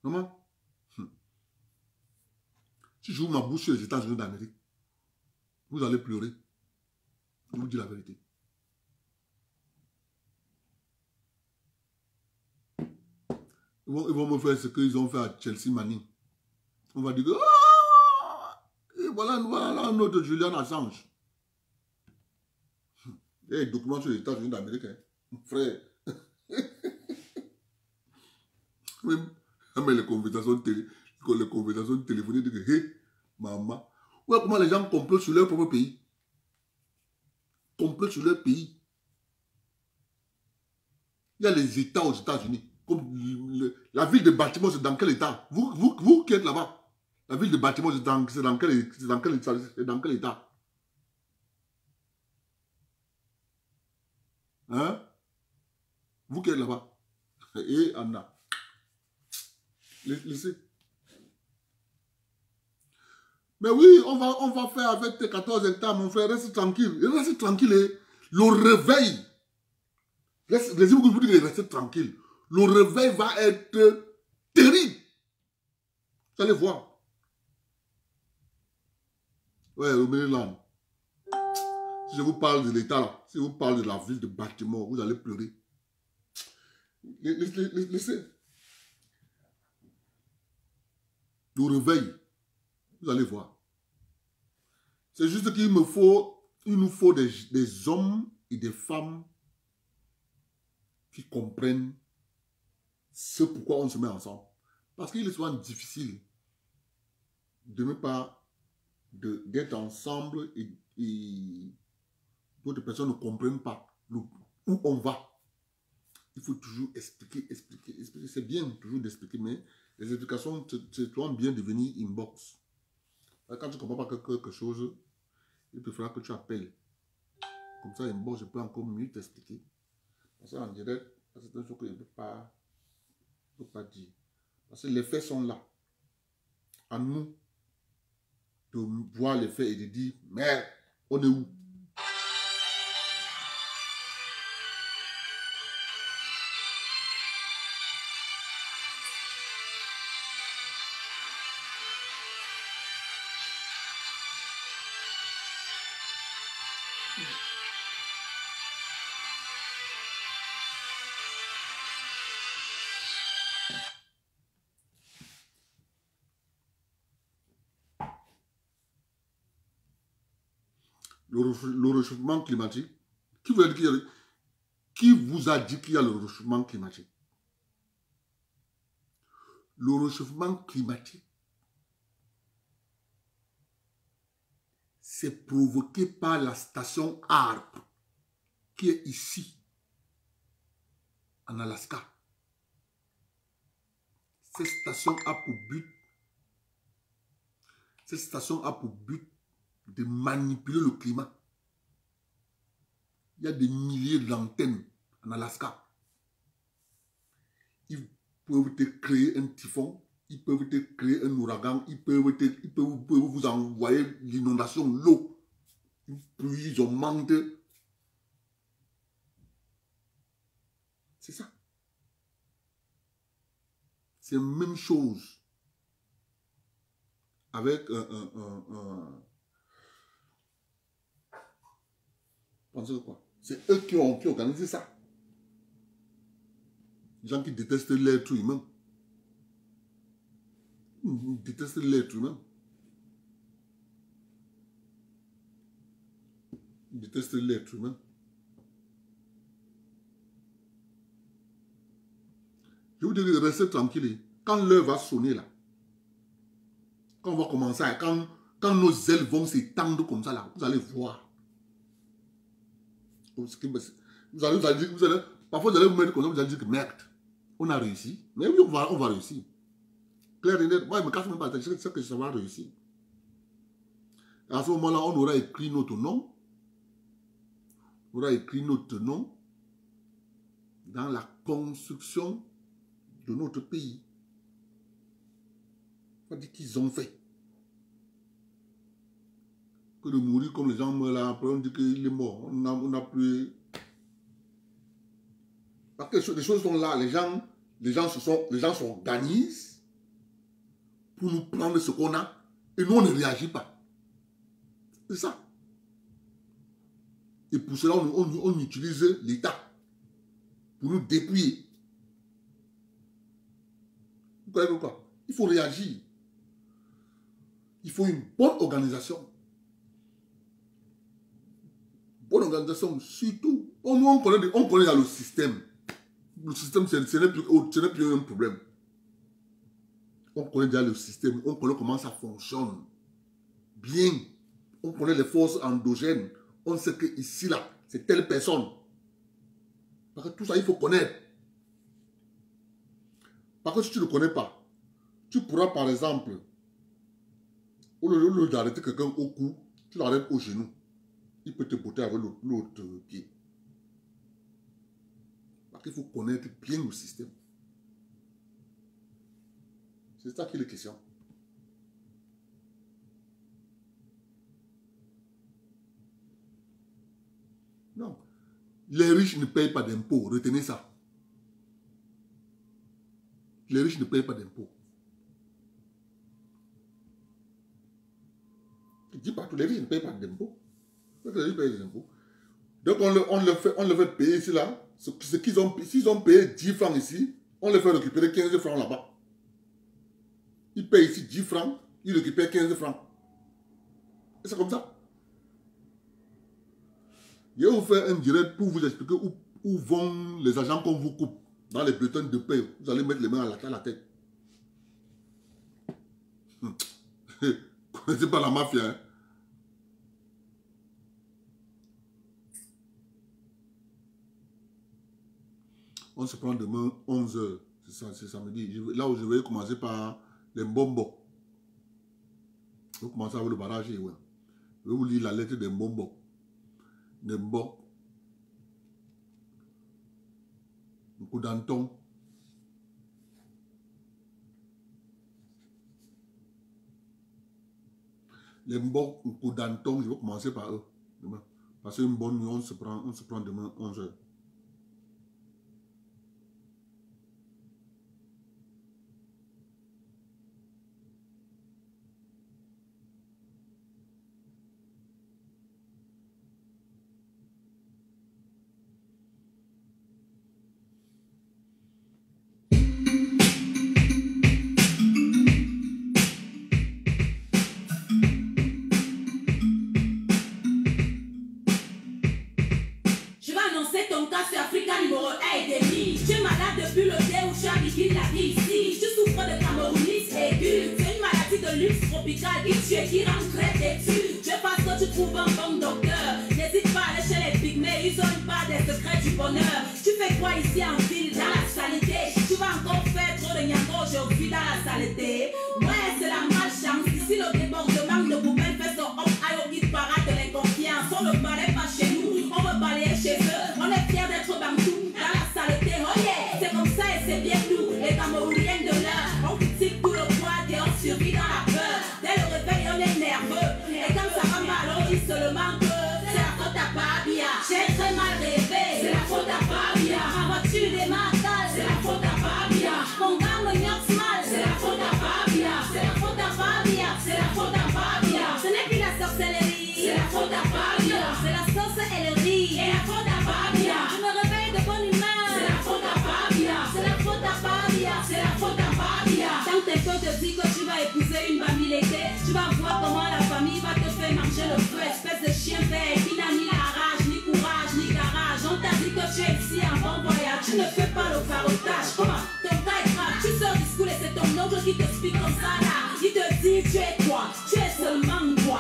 maman. Si j'ouvre ma bouche sur les États-Unis d'Amérique, vous allez pleurer. Je vous dis la vérité. Ils vont me faire ce qu'ils ont fait à Chelsea Manning. On va dire que et voilà notre Julian Assange. Il y a des documents sur les États-Unis d'Amérique. Hein. Frère. Mais les conversations téléphoniques, disent que, hé, maman. Ouais, comment les gens complotent sur leur propre pays. Complotent sur leur pays. Il y a les États aux États-Unis. Comme la ville de Baltimore, c'est dans quel État? Vous qui êtes là-bas. La ville de Baltimore, c'est dans quel État? Hein? Vous qui êtes là-bas. Et Anna. Laissez. Mais oui, on va faire avec tes 14 hectares, mon frère. Reste tranquille. Reste tranquille. Le réveil. Laissez-vous que je vous dis que restez tranquille. Le réveil va être terrible. Vous allez voir. Ouais, le Maryland. Si je vous parle de l'État là, si je vous parle de la ville de Baltimore, vous allez pleurer. Laissez. Le réveil. Vous allez voir. C'est juste qu'il nous faut des hommes et des femmes qui comprennent ce pourquoi on se met ensemble. Parce qu'il est souvent difficile de ne pas d'être ensemble et d'autres personnes ne comprennent pas où on va. Il faut toujours expliquer. C'est bien toujours d'expliquer, mais les explications, c'est souvent bien devenir inbox. Quand tu ne comprends pas quelque chose, il te faudra que tu appelles. Comme ça, inbox, je peux encore mieux t'expliquer. Parce qu'en direct, c'est un truc que je ne peux pas dire. Parce que les faits sont là. À nous de voir les faits et de dire, mais on est où? le réchauffement climatique, qui vous a dit qu'il y a le réchauffement climatique? Le réchauffement climatique, c'est provoqué par la station Arp qui est ici, en Alaska. Cette station a pour but de manipuler le climat. Il y a des milliers d'antennes en Alaska. Ils peuvent te créer un typhon, ils peuvent te créer un ouragan, ils peuvent vous envoyer l'inondation, l'eau, une pluie, ils augmentent. C'est ça. C'est la même chose avec pensez quoi? C'est eux qui ont organisé ça. Les gens qui détestent l'être humain. Ils détestent l'être humain. Ils détestent l'être humain. Je vous dis, restez tranquille. Quand l'heure va sonner là, quand on va commencer, quand nos ailes vont s'étendre comme ça là, vous allez voir. Parfois vous allez vous mettre comme ça, vous allez dire que merde, on a réussi. Mais oui, on va réussir. Clair et net, moi je me casse même pas, je sais que ça va réussir. À ce moment-là, on aura écrit notre nom. On aura écrit notre nom dans la construction de notre pays. On dit qu'ils ont fait. Que de mourir comme les gens meurent là, après on dit qu'il est mort. On n'a plus... Parce que les choses sont là, les gens s'organisent pour nous prendre ce qu'on a et nous on ne réagit pas. C'est ça. Et pour cela, on utilise l'État pour nous dépouiller. Vous comprenez quoi? Il faut réagir. Il faut une bonne organisation. Bonne organisation, surtout. On connaît dans le système. Le système, ce n'est plus un problème. On connaît déjà le système. On connaît comment ça fonctionne. Bien. On connaît les forces endogènes. On sait que ici, là, c'est telle personne. Parce que tout ça, il faut connaître. Parce que si tu ne connais pas, tu pourras, par exemple, au lieu d'arrêter quelqu'un au cou, tu l'arrêtes au genou. Il peut te botter avec l'autre pied. Parce qu'il faut connaître bien le système. C'est ça qui est la question. Non. Les riches ne payent pas d'impôts. Retenez ça. Les riches ne payent pas d'impôts. Je ne dis pas tous les riches ne payent pas d'impôts. Les riches payent des impôts. Donc on le fait payer ici là. S'ils ont payé 10 francs ici, on les fait récupérer 15 francs là-bas. Ils payent ici 10 francs, ils récupèrent 15 francs. Et c'est comme ça. Je vais vous faire un direct pour vous expliquer où vont les agents qu'on vous coupe dans les bulletins de paie. Vous allez mettre les mains à la tête. Vous ne connaissez pas la mafia, hein? On se prend demain 11h. C'est samedi. Là où je vais commencer par les Mbombo. Je vais commencer avec le barrage. Ouais. Je vais vous lire la lettre des Mbombo. Nembo. Nkoudanton. Les Mbok, Nkoudanton, je vais commencer par eux. Demain. Parce qu'une bonne nuit, on se prend demain 11h. Charlie qui la vie ici. Tu souffres de camerounis aigu. C'est une maladie de luxe tropicale qui tue et qui rend très têtu. Je pense que tu trouves un bon docteur. N'hésite pas à aller chez les pygmées, ils ont une part des secrets du bonheur. Tu fais quoi ici en ville, dans la saleté? Tu vas encore faire trop de nyango aujourd'hui dans la saleté. Ouais, c'est la malchance. Ici le débordement de poubelle fait son hop aïe au hit parade de l'inconfiance. On ne balaye pas chez nous, on veut balayer chez eux. On est fiers d'être bantou dans la saleté. Oh yeah, c'est comme ça et c'est bien nous, les Camerounais de l'heure. On critique tout le poids et on survit dans la peur. Dès le réveil, on est nerveux. Et quand ça va mal, on dit seulement que c'est la faute à Fabia. J'ai très mal rêvé, c'est la faute à Fabia. Ma voiture démarcale, c'est la faute à Fabia. Mon gars me gnoxe mal, c'est la faute à Fabia. C'est la faute à Fabia, c'est la faute à Fabia. Ce n'est plus la sorcellerie, c'est la faute à Fabia. C'est la sauce et le riz, et la faute à Fabia. Je me réveille de bonne humeur, c'est la faute à Fabia. C'est la faute à Fabia, c'est la faute à Fabia. Quand tes potes te disent que tu vas épouser une bamileke, tu vas voir comment la famille va te faire manger le feu. Espèce de chien vert qui n'a ni la rage, ni courage, ni garage. On t'a dit que tu es ici en bon voyage, tu ne fais pas le carottage. Comment ton cas est grave, tu sors du school et c'est ton oncle qui te explique comme ça là. Il te dit tu es quoi, tu es seulement toi.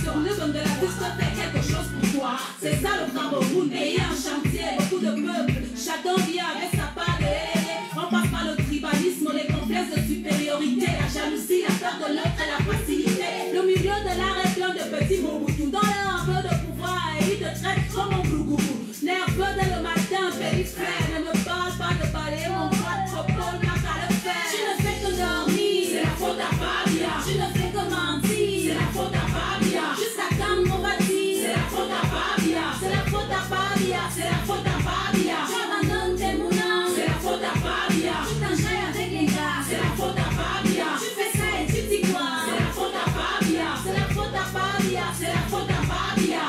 Sur le banc de la piste, fait quelque chose pour toi. C'est ça le Cameroun, pays en chantier, beaucoup de peuples. Chacun vient avec sa part de hé. On passe par le tribalisme, les complexes de supériorité, la jalousie, la peur de l'autre et la facilité. Le milieu de l'art est plein de petits mouboutou. Dans leur un peu de pouvoir et ils te traitent comme un glougoubou. Nerveux dès le matin, périphrère. Ne me parle pas de balayer mon droit de propos, n'a qu'à le faire. Tu ne fais que dormir, c'est la faute à Fabia. Tu ne fais que mentir, c'est la faute à Fabia. Jusqu'à quand on va dire, c'est la faute à Fabia. C'est la faute à Fabia, c'est la faute à Fabia. Tu abandonnes tes moulins, c'est la faute à Fabia. Tu t'enjailles avec les gars, c'est la faute à Fabia. Tu fais ça et tu dis quoi, c'est la faute à Fabia. C'est la faute à Fabia, c'est la faute à Fabia.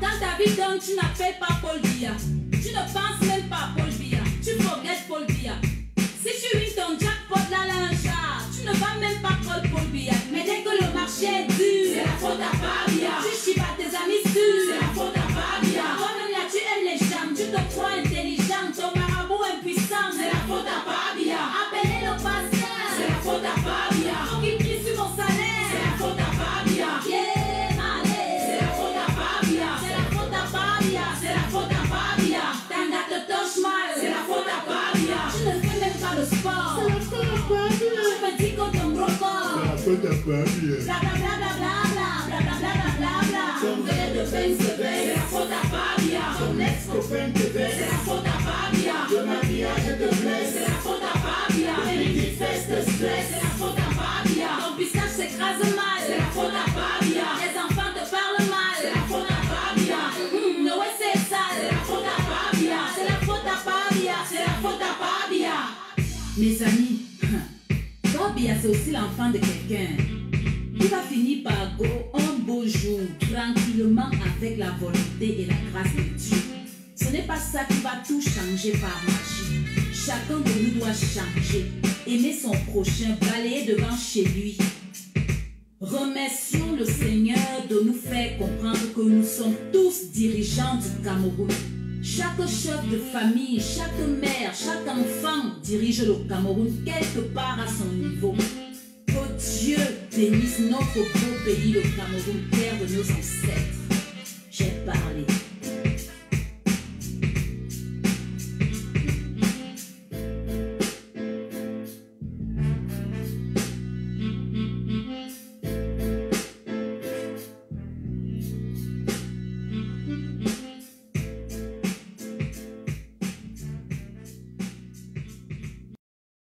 Dans ta vie donc tu n'appelles pas Paul Biya. Tu ne penses même pas à Paul Biya. Tu regrettes Paul Biya. Si tu wins ton jackpot la lingerie, tu ne vas même pas call Paul Biya. Mais dès que le marché est dur, c'est la faute à Fabia. Tu chibas tes amis sûrs, c'est la faute à Fabia. Toi-même là tu aimes les jambes, tu te crois intelligent. Ton marabout impuissant, c'est la faute à Fabia. Appelez le pasteur, c'est la faute à Fabia. Faut qu'il crie sur mon salaire, c'est la faute à Fabia. Yeah, malé, c'est la faute à Fabia. C'est la faute à Fabia, c'est la faute à Fabia. Tanda te touche mal, c'est la faute à Fabia. Tu ne fais même pas le sport, c'est la faute à Fabia. Tu me dis qu'on tombe record, C'est la faute à Fabia. bla bla bla bla bla bla bla bla bla bla bla. Ton verre de peine se baisse, c'est la faute à Fabia. Ton ex-copain te baisse, c'est la faute à Fabia. Le mariage te blesse, c'est la faute à Fabia. Les petites fesses te stressent, c'est la faute à Fabia. Ton pistache s'écrase mal, c'est la faute à Fabia. Les enfants te parlent mal, c'est la faute à Fabia. Ouais c'est ça, c'est la faute à Fabia. C'est la faute à Fabia, c'est la faute à Fabia. Mes amis, Fabia c'est aussi l'enfant de quelqu'un. Il va finir par go un beau jour, tranquillement avec la volonté et la grâce de Dieu. Ce n'est pas ça qui va tout changer par magie. Chacun de nous doit changer, aimer son prochain, balayer devant chez lui. Remercions le Seigneur de nous faire comprendre que nous sommes tous dirigeants du Cameroun. Chaque chef de famille, chaque mère, chaque enfant dirige le Cameroun quelque part à son niveau. Que Dieu bénisse notre beau pays, le Cameroun, terre de nos ancêtres. J'ai parlé.